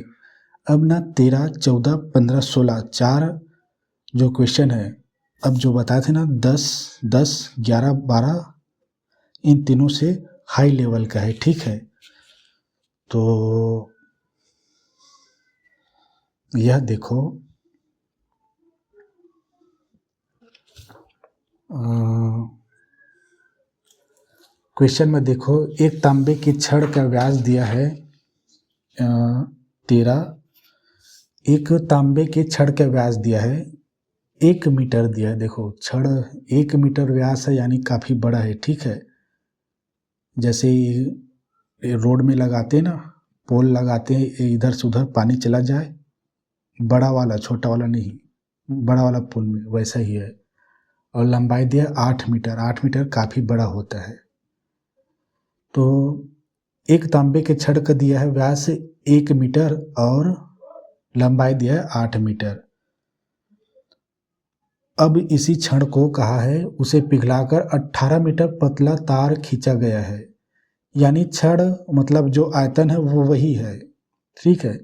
[SPEAKER 1] अब ना 13, 14, 15, 16 4 जो क्वेश्चन है, अब जो बताए थे ना 10, 10, 11, 12, इन तीनों से हाई लेवल का है, ठीक है। तो यह देखो, क्वेश्चन में देखो, एक तांबे की छड़ का व्यास दिया है 13, एक तांबे के छड़ का व्यास दिया है 1 मीटर दिया है। देखो छड़ 1 मीटर व्यास है, यानी काफ़ी बड़ा है, ठीक है। जैसे रोड में लगाते हैं ना, पोल लगाते हैं, इधर से उधर पानी चला जाए, बड़ा वाला, छोटा वाला नहीं, बड़ा वाला पुल में, वैसा ही है। और लंबाई दिया 8 मीटर, 8 मीटर काफ़ी बड़ा होता है। तो एक तांबे के छड़ का दिया है व्यास 1 मीटर और लंबाई दिया है 8 मीटर। अब इसी छड़ को कहा है उसे पिघलाकर 18 मीटर पतला तार खींचा गया है, यानी छड़ मतलब जो आयतन है वो वही है, ठीक है।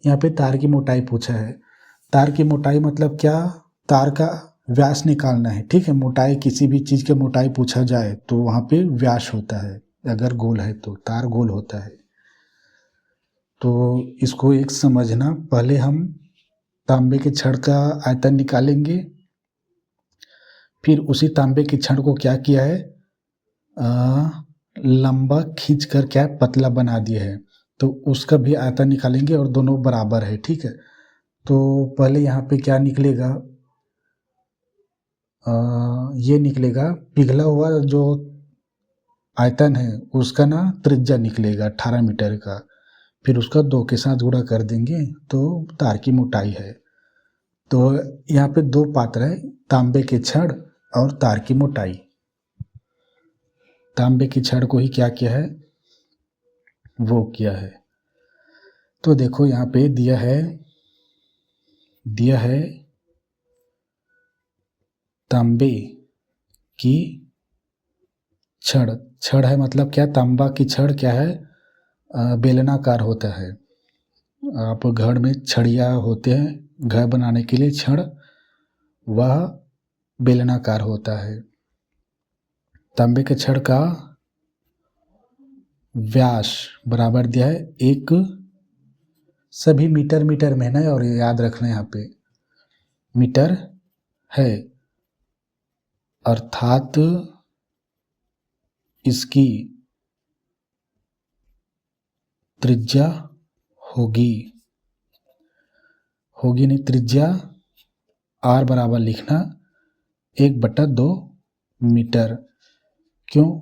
[SPEAKER 1] यहाँ पे तार की मोटाई पूछा है। तार की मोटाई मतलब क्या, तार का व्यास निकालना है, ठीक है। मोटाई, किसी भी चीज़ की मोटाई पूछा जाए तो वहाँ पे व्यास होता है, अगर गोल है तो तार गोल होता है। तो इसको एक समझना, पहले हम तांबे के छड़ का आयतन निकालेंगे, फिर उसी तांबे के छड़ को क्या किया है, लंबा खींच कर क्या पतला बना दिया है, तो उसका भी आयतन निकालेंगे और दोनों बराबर है, ठीक है। तो पहले यहाँ पे क्या निकलेगा, ये निकलेगा पिघला हुआ जो आयतन है उसका ना त्रिज्या निकलेगा 18 मीटर का, फिर उसका 2 के साथ गुणा कर देंगे तो तार की मोटाई है। तो यहाँ पे दो पात्र है, तांबे के छड़ और तार की मोटाई। तांबे की छड़ को ही क्या किया है, वो किया है। तो देखो यहाँ पे दिया है तांबे की छड़। छड़ है मतलब क्या, तांबा की छड़ क्या है, बेलनाकार होता है। आप घर में छड़िया होते हैं घर बनाने के लिए, छड़ वह बेलनाकार होता है। तांबे के छड़ का व्यास बराबर दिया है एक, सभी मीटर में है ना, और याद रखना यहाँ पे मीटर है, अर्थात इसकी त्रिज्या होगी नहीं, त्रिज्या r बराबर लिखना 1/2 मीटर। क्यों,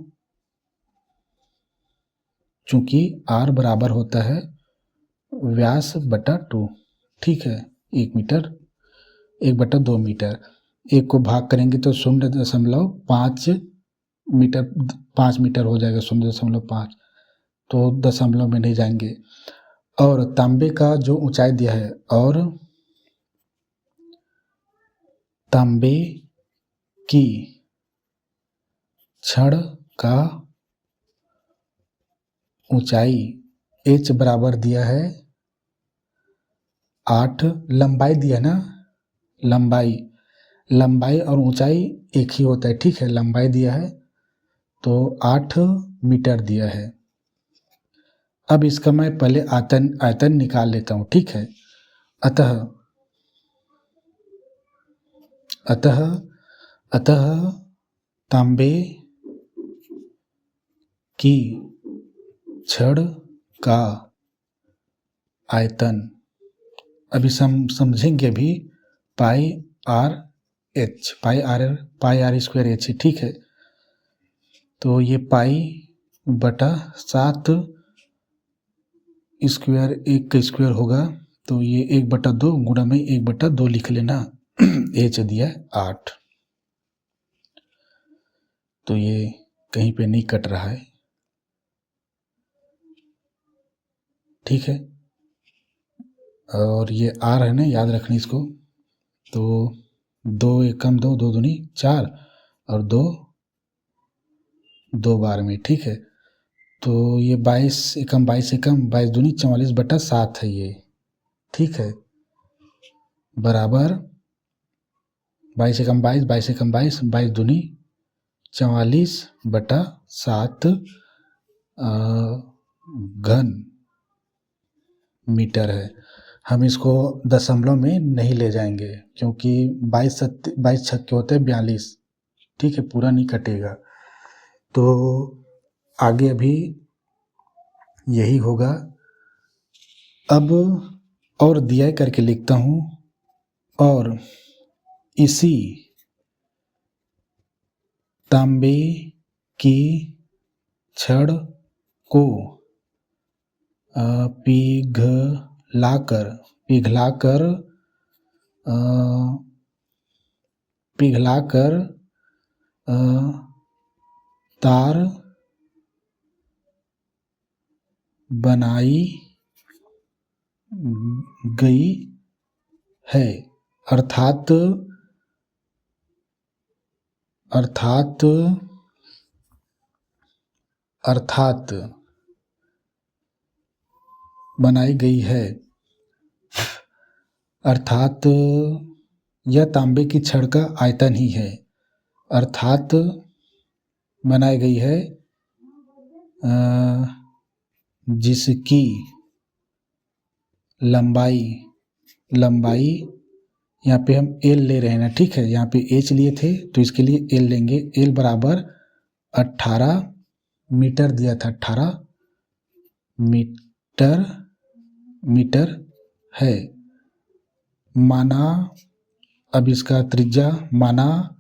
[SPEAKER 1] चूंकि r बराबर होता है व्यास बटा 2, ठीक है। 1 मीटर 1/2 मीटर, एक को भाग करेंगे तो 0.5 मीटर, 5 मीटर हो जाएगा, 0.5, तो दशमलव में नहीं जाएंगे। और तांबे का जो ऊंचाई दिया है, और तांबे की छड़ का ऊंचाई h बराबर दिया है 8, लंबाई दिया ना, लंबाई और ऊंचाई एक ही होता है, ठीक है। लंबाई दिया है तो 8 मीटर दिया है। अब इसका मैं पहले आयतन निकाल लेता हूँ, ठीक है। अतः तांबे की छड़ का आयतन, अभी समझेंगे भी, पाई आर स्क्वायर एच, ठीक है। तो ये पाई बटा 7 स्क्वायर, 1 का स्क्वायर होगा, तो ये 1/2 गुणा में 1/2 लिख लेना। एच दिया 8, तो ये कहीं पे नहीं कट रहा है, ठीक है। और ये आर है ना, याद रखना इसको। तो 2 1 कम 2, 2 दूनी 4, और 2 बार में, ठीक है। तो ये 22 एकम 22 दूनी 44/7 है ये, ठीक है। बराबर 22 एकम 22 22 दूनी 44/7 घन मीटर है। हम इसको दशमलव में नहीं ले जाएंगे, क्योंकि 22 छक्के होते हैं 42, ठीक है, पूरा नहीं कटेगा। तो आगे अभी यही होगा। अब और दिया करके लिखता हूँ, और इसी तांबे की छड़ को पिघलाकर तार बनाई गई है, अर्थात बनाई गई है, अर्थात यह तांबे की छड़ का आयतन ही है, अर्थात बनाई गई है जिसकी लंबाई यहाँ पे हम L ले रहे हैं ना, ठीक है। यहाँ पे H लिए थे तो इसके लिए L लेंगे। L बराबर 18 मीटर दिया था, 18 मीटर है। माना, अब इसका त्रिज्या माना,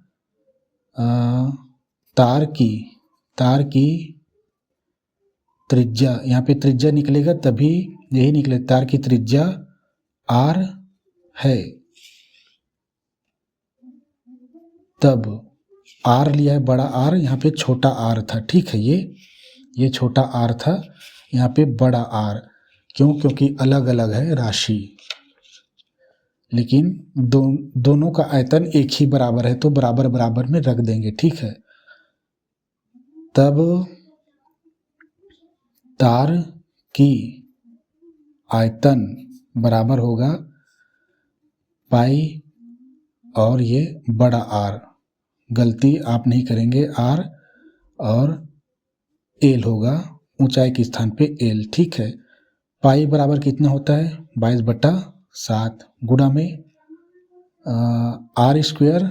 [SPEAKER 1] तार की त्रिज्या, यहाँ पे त्रिज्या निकलेगा तभी, यही निकले, तार की त्रिज्या r है, तब आर लिया है बड़ा आर, यहाँ पे छोटा आर था, ठीक है। ये छोटा आर था, यहाँ पे बड़ा आर। क्यों? क्योंकि अलग अलग है राशि, लेकिन दोनों का आयतन एक ही बराबर है, तो बराबर बराबर में रख देंगे, ठीक है। तब तार की आयतन बराबर होगा पाई और ये बड़ा आर, गलती आप नहीं करेंगे, आर और एल होगा, ऊंचाई के स्थान पे एल, ठीक है। पाई बराबर कितना होता है? 22/7 गुणा में आर स्क्वायर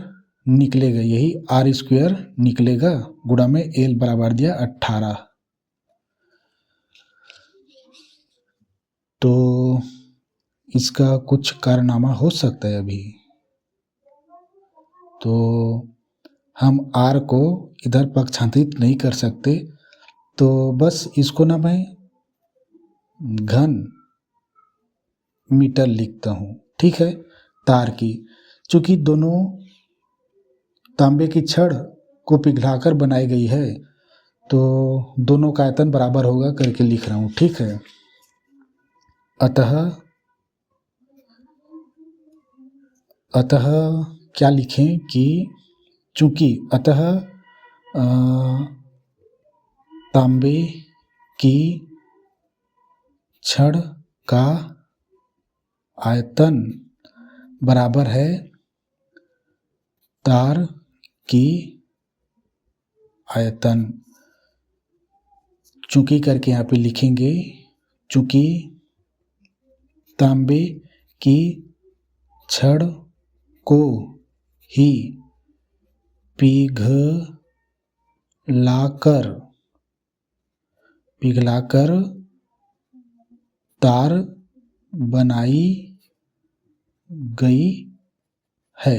[SPEAKER 1] निकलेगा, यही आर स्क्वायर निकलेगा, गुणा में एल बराबर दिया 18। तो इसका कुछ कारनामा हो सकता है अभी, तो हम आर को इधर पक्षांतरित नहीं कर सकते, तो बस इसको ना मैं घन मीटर लिखता हूँ, ठीक है। तार की, चूंकि दोनों तांबे की छड़ को पिघलाकर बनाई गई है, तो दोनों का आयतन बराबर होगा करके लिख रहा हूँ, ठीक है। अतः क्या लिखें कि चूंकि तांबे की छड़ का आयतन बराबर है तार की आयतन। चूंकि करके यहाँ पे लिखेंगे, चूंकि तांबे की छड़ को ही पिघलाकर तार बनाई गई है।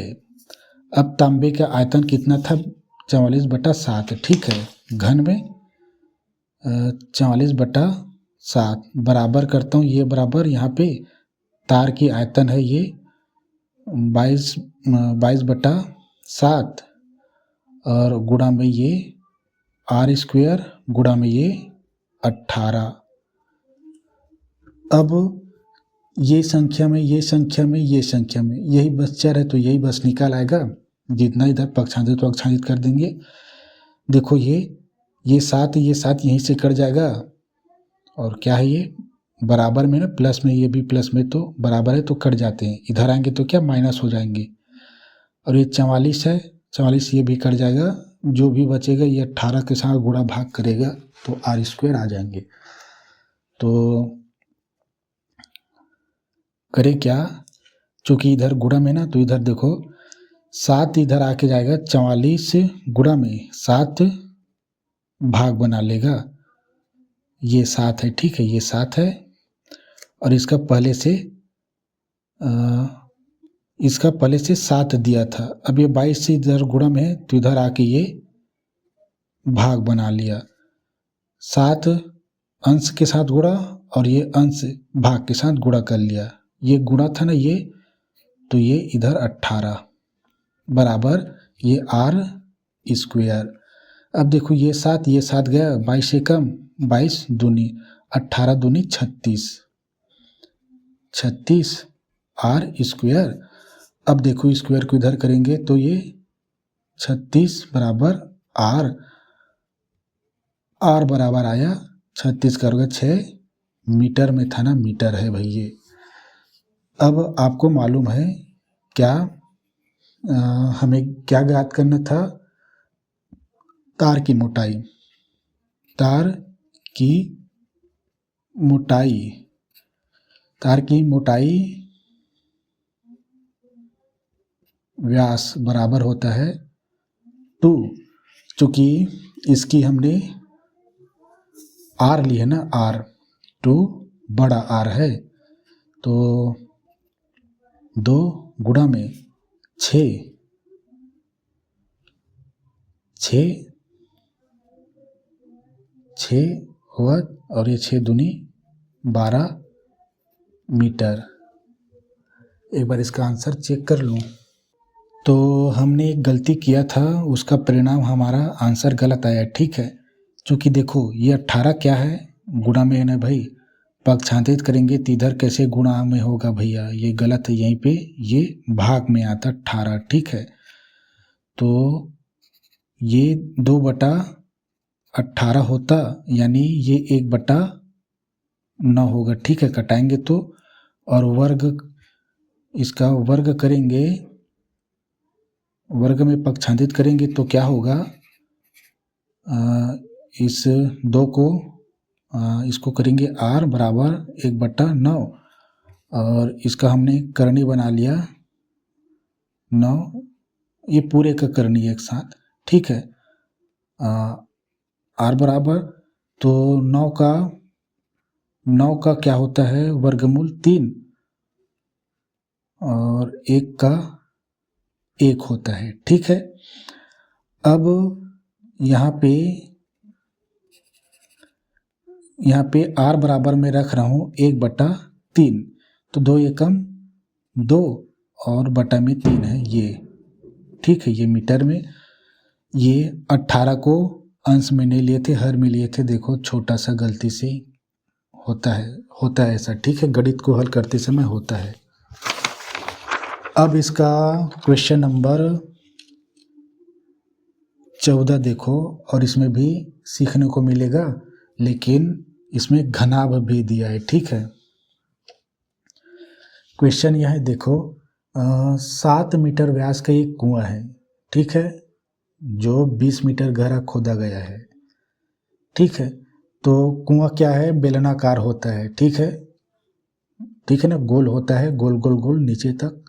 [SPEAKER 1] अब तांबे का आयतन कितना था? 44/7, ठीक है। घन में 44/7 बराबर करता हूँ, ये बराबर यहाँ पे तार की आयतन है ये 22/7 और गुणा में ये आर स्क्वायर गुणा में ये 18। अब ये संख्या में यही बस चर है, तो यही बस निकाल आएगा, जितना इधर पक्षांतरित कर देंगे। देखो ये 7 यहीं से कट जाएगा, और क्या है ये बराबर में ना, प्लस में, ये भी प्लस में, तो बराबर है तो कट जाते हैं, इधर आएंगे तो क्या माइनस हो जाएंगे। और ये 44 है, 44 ये भी कट जाएगा, जो भी बचेगा ये 18 के साथ गुणा भाग करेगा तो आर स्क्वायर आ जाएंगे। तो करें क्या, चूंकि इधर गुणा में ना, तो इधर देखो 7 इधर आके जाएगा, 44 गुणा में 7 भाग बना लेगा, ये 7 है, ठीक है, ये 7 है। और इसका पहले से 7 दिया था, अब ये 22 से इधर गुणा में है, तो इधर आके ये भाग बना लिया, 7 अंश के साथ गुणा और ये अंश भाग के साथ गुणा कर लिया, ये गुणा था ना ये, तो ये इधर 18 बराबर ये आर स्क्वायर। अब देखो ये 7 गया, 22 से कम, 22 दूनी 18 दूनी 36 आर स्क्वायर। अब देखो स्क्वायर को इधर करेंगे तो ये 36 बराबर आर बराबर आया 36 करोगे 6 मीटर में था ना, मीटर है भाई ये। अब आपको मालूम है क्या, हमें क्या ज्ञात करना था? तार की मोटाई व्यास बराबर होता है 2, चूंकि इसकी हमने आर ली है ना, आर 2 बड़ा आर है, तो 2 गुणा में 6 हुआ, और ये 6 दूनी 12 मीटर। एक बार इसका आंसर चेक कर लूँ तो हमने एक गलती किया था, उसका परिणाम हमारा आंसर गलत आया, ठीक है। क्योंकि देखो ये 18 क्या है, गुणा में है ना भाई, पक्षांतरित करेंगे तो इधर कैसे गुणा में होगा भैया, ये गलत है, यहीं पे ये भाग में आता 18, ठीक है। तो ये 2/18 होता, यानी ये 1/9 होगा, ठीक है। कटाएंगे तो, और वर्ग, इसका वर्ग करेंगे, वर्ग में पक्षांतरित करेंगे तो क्या होगा, इस 2 को इसको करेंगे r बराबर 1/9, और इसका हमने करनी बना लिया 9, ये पूरे का करनी है एक साथ, ठीक है। r बराबर, तो 9 का क्या होता है, वर्गमूल 3, और 1 का 1 होता है, ठीक है। अब यहाँ पे r बराबर में रख रहा हूँ 1/3, तो 2 एकम 2 और बटा में 3 है ये, ठीक है। ये मीटर में, ये 18 को अंश में नहीं लिए थे, हर में लिए थे, देखो छोटा सा गलती से होता है ऐसा, ठीक है। गणित को हल करते समय होता है। अब इसका क्वेश्चन नंबर 14 देखो, और इसमें भी सीखने को मिलेगा, लेकिन इसमें घनाभ भी दिया है, ठीक है। क्वेश्चन यह है, देखो 7 मीटर व्यास का एक कुआं है, ठीक है, जो 20 मीटर गहरा खोदा गया है, ठीक है। तो कुआं क्या है, बेलनाकार होता है, ठीक है ना, गोल होता है, गोल गोल गोल नीचे तक।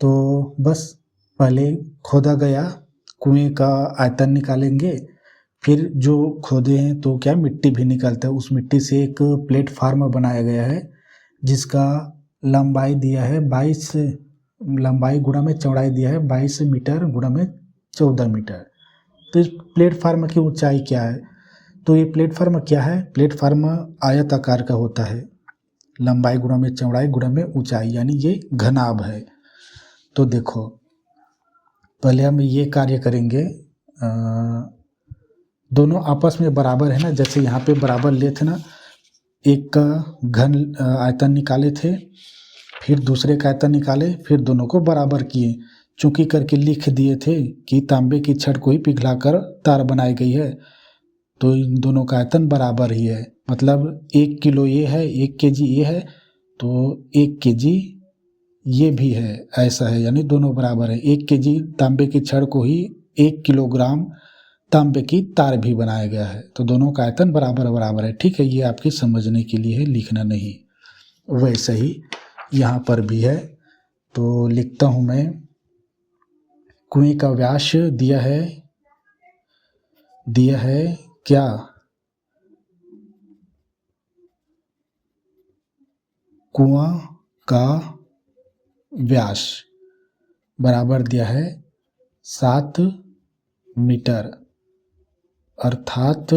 [SPEAKER 1] तो बस पहले खोदा गया, कुएं का आयतन निकालेंगे, फिर जो खोदे हैं तो क्या मिट्टी भी निकालता है, उस मिट्टी से एक प्लेटफार्म बनाया गया है, जिसका लंबाई दिया है 22, लंबाई गुणा में चौड़ाई दिया है 22 मीटर गुणा में 14 मीटर। तो इस प्लेटफार्म की ऊंचाई क्या है, तो ये प्लेटफार्म क्या है, प्लेटफार्म आयत आकार का होता है, लंबाई गुणा में चौड़ाई गुणा में ऊंचाई, यानी ये घनाभ है। तो देखो पहले हम ये कार्य करेंगे, दोनों आपस में बराबर है ना, जैसे यहाँ पे बराबर लिए थे ना, एक का घन आयतन निकाले थे, फिर दूसरे का आयतन निकाले, फिर दोनों को बराबर किए, चूंकि करके लिख दिए थे कि तांबे की छड़ को ही पिघलाकर तार बनाई गई है, तो इन दोनों का आयतन बराबर ही है, मतलब 1 किलो ये है, 1 केजी ये है, तो 1 केजी ये भी है, ऐसा है, यानी दोनों बराबर है। 1 केजी तांबे की छड़ को ही 1 किलोग्राम तांबे की तार भी बनाया गया है, तो दोनों का आयतन बराबर बराबर है, ठीक है। ये आपके समझने के लिए है, लिखना नहीं। वैसे ही यहाँ पर भी है, तो लिखता हूँ मैं, कुएं का व्यास दिया है क्या, कुआं का व्यास बराबर दिया है 7 मीटर, अर्थात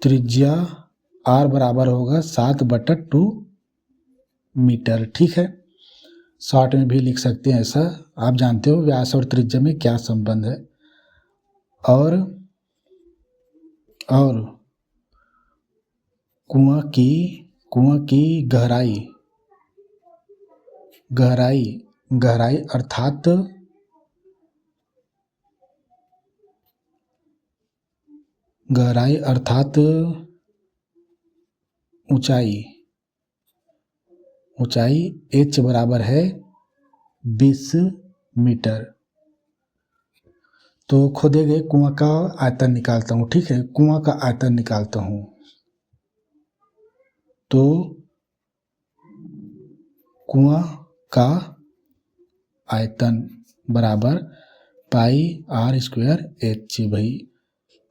[SPEAKER 1] त्रिज्या r बराबर होगा 7/2 मीटर, ठीक है। शॉर्ट में भी लिख सकते हैं ऐसा, आप जानते हो व्यास और त्रिज्या में क्या संबंध है। और कुआं की गहराई अर्थात ऊंचाई h बराबर है 20 मीटर। तो खोदे गए कुआं का आयतन निकालता हूँ, ठीक है, कुआं का आयतन निकालता हूँ, तो कुआं का आयतन बराबर पाई r² h भाई,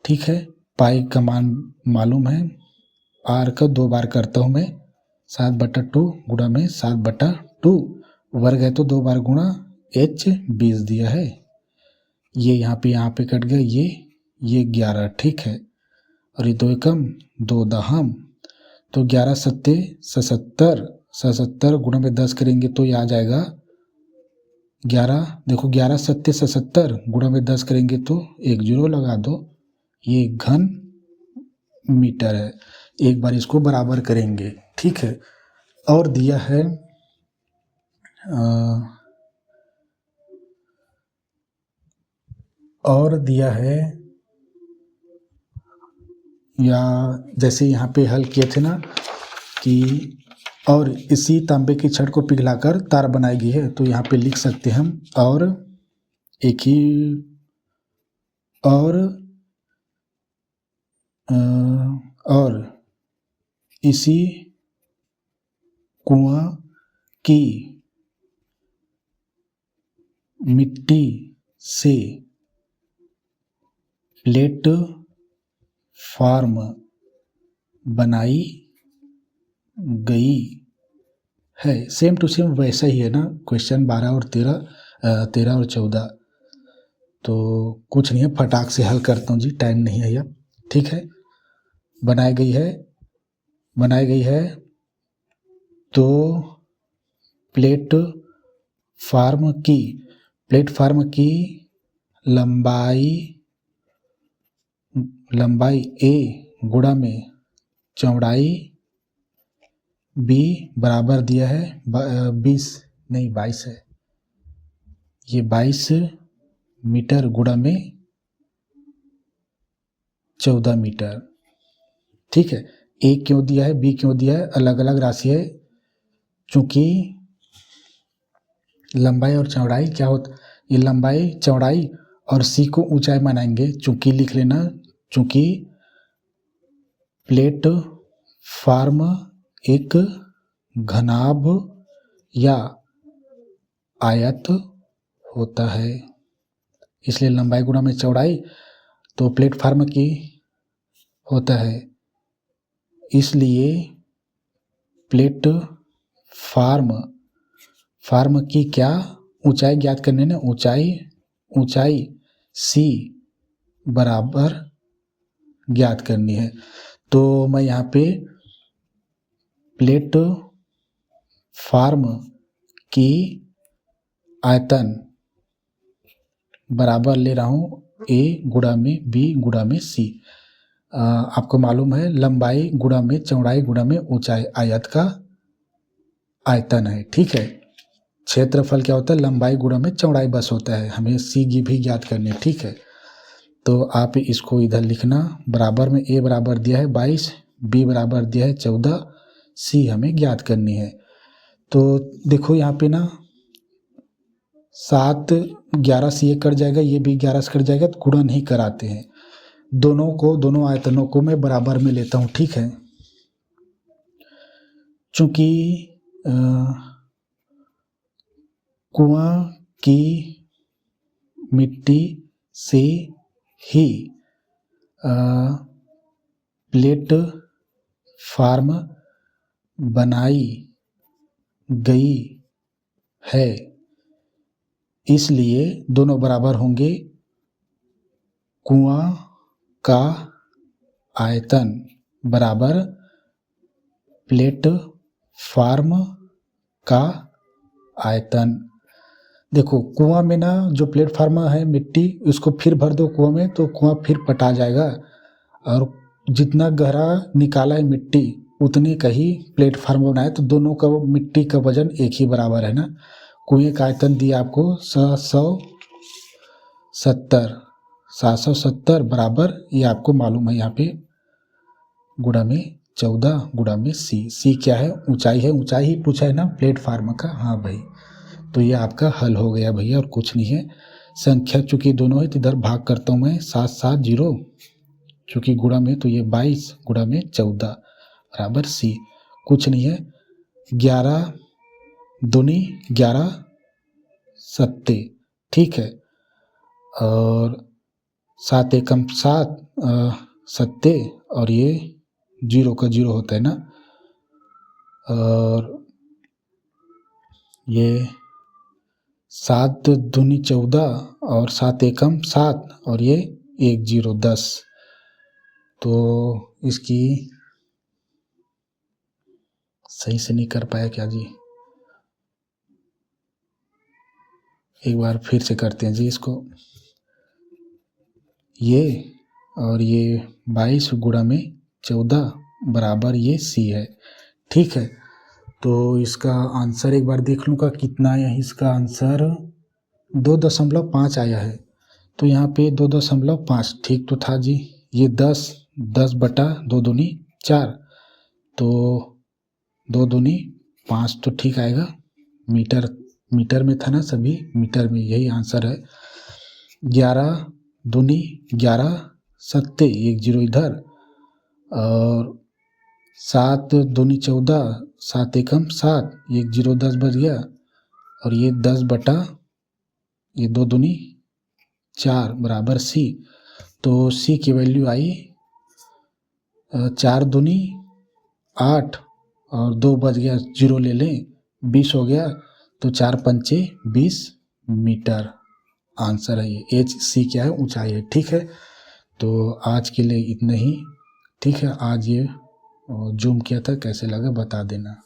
[SPEAKER 1] ठीक है। पाई का मान मालूम है, r का 2 बार करता हूँ मैं, 7/2 गुणा में 7/2, वर्ग है तो 2 बार गुणा, h 20 दिया है, ये यहाँ पे कट गया, ये 11, ठीक है, और ये 2 एकम 2 दहम, तो 11 सत्ते 77, 77 गुणा में 10 करेंगे तो ये आ जाएगा 11। देखो 11 सत्ते 77 गुणा में 10 करेंगे तो एक जीरो लगा दो, ये घन मीटर है। एक बार इसको बराबर करेंगे, ठीक है। और दिया है या जैसे यहाँ पे हल किए थे ना कि और इसी तांबे की छड़ को पिघलाकर तार बनाई गई है, तो यहाँ पे लिख सकते हैं हम और इसी कुआं की मिट्टी से प्लेटफार्म बनाई गई है। सेम टू सेम वैसा ही है ना क्वेश्चन 12 और 13 और 14। तो कुछ नहीं है, फटाक से हल करता हूँ जी, टाइम नहीं है अब, ठीक है। बनाई गई है तो प्लेटफार्म की लंबाई A गुणा में चौड़ाई B बराबर दिया है 22 है, ये 22 मीटर गुणा में 14 मीटर, ठीक है। A क्यों दिया है, B क्यों दिया है, अलग अलग राशि है। चूंकि लंबाई और चौड़ाई क्या होता, ये लंबाई चौड़ाई और C को ऊंचाई मानेंगे। चूंकि लिख लेना, चूंकि प्लेटफार्म एक घनाभ या आयत होता है, इसलिए लंबाई गुणा में चौड़ाई तो प्लेटफार्म की होता है, इसलिए प्लेटफार्म की क्या ऊंचाई ज्ञात करने ने, ऊंचाई C बराबर ज्ञात करनी है। तो मैं यहाँ पे प्लेटफार्म की आयतन बराबर ले रहा हूँ A गुणा में B गुणा में C। आपको मालूम है लंबाई गुणा में चौड़ाई गुणा में ऊंचाई आयत का आयतन है, ठीक है। क्षेत्रफल क्या होता है, लंबाई गुणा में चौड़ाई बस होता है, हमें C भी ज्ञात करनी है, ठीक है। तो आप इसको इधर लिखना, बराबर में A बराबर दिया है 22, B बराबर दिया है 14, C हमें ज्ञात करनी है। तो देखो यहाँ पे ना 7 11 से ये कट जाएगा, ये भी 11 से कट जाएगा, तो गुणा नहीं कराते हैं। दोनों आयतनों को मैं बराबर में लेता हूँ, ठीक है। चूंकि कुआं की मिट्टी से ही प्लेटफार्म बनाई गई है, इसलिए दोनों बराबर होंगे। कुआं का आयतन बराबर प्लेटफार्म का आयतन। देखो कुआं में ना जो प्लेटफार्म है मिट्टी, उसको फिर भर दो कुआं में तो कुआं फिर पटा जाएगा, और जितना गहरा निकाला है मिट्टी उतने का ही प्लेटफार्म बनाए, तो दोनों का मिट्टी का वजन एक ही बराबर है ना। कुएं का आयतन दिया आपको 770 बराबर, ये आपको मालूम है यहाँ पे गुणा में 14 गुणा में C क्या है, ऊंचाई है, ऊंचाई ही पूछा है ना प्लेटफार्म का, हाँ भाई। तो ये आपका हल हो गया भैया, और कुछ नहीं है। संख्या चूंकि दोनों है तो इधर भाग करता हूँ मैं, 770 चूंकि गुणा में, तो ये 22 गुणा में 14 बराबर C। कुछ नहीं है, 11 दूनी 11 सत्ते, ठीक है। और 7 एकम 7 सत्ते, और ये 0 का 0 होता है ना, और ये 7 दूनी 14 और 7 एकम 7, और ये 1 0 10। तो इसकी सही से नहीं कर पाया क्या जी? एक बार फिर से करते हैं जी इसको। ये और ये 22 गुणा में 14 बराबर ये सी है। ठीक है, तो इसका आंसर एक बार देख लूँगा कितना है। इसका आंसर 2.5 आया है। तो यहाँ पे 2.5 ठीक तो था जी। ये 10 बटा 2 दूनी 4, तो 2 दूनी 5 तो ठीक आएगा। मीटर में था ना, सभी मीटर में, यही आंसर है। 11 दूनी 11, सत्ते 1 जीरो इधर, और 7 दूनी 14, 7 एकम 7, 1 जीरो 10 बच गया, और ये 10 बटा ये 2 दूनी 4 बराबर सी। तो सी की वैल्यू आई 4 दूनी 8 और 2 बच गया, जीरो ले लें, 20 हो गया। तो 4 पंचे 20 मीटर आंसर है ये। एच सी क्या है? ऊंचाई है। ठीक है, तो आज के लिए इतना ही। ठीक है, आज ये जूम किया था, कैसे लगा बता देना।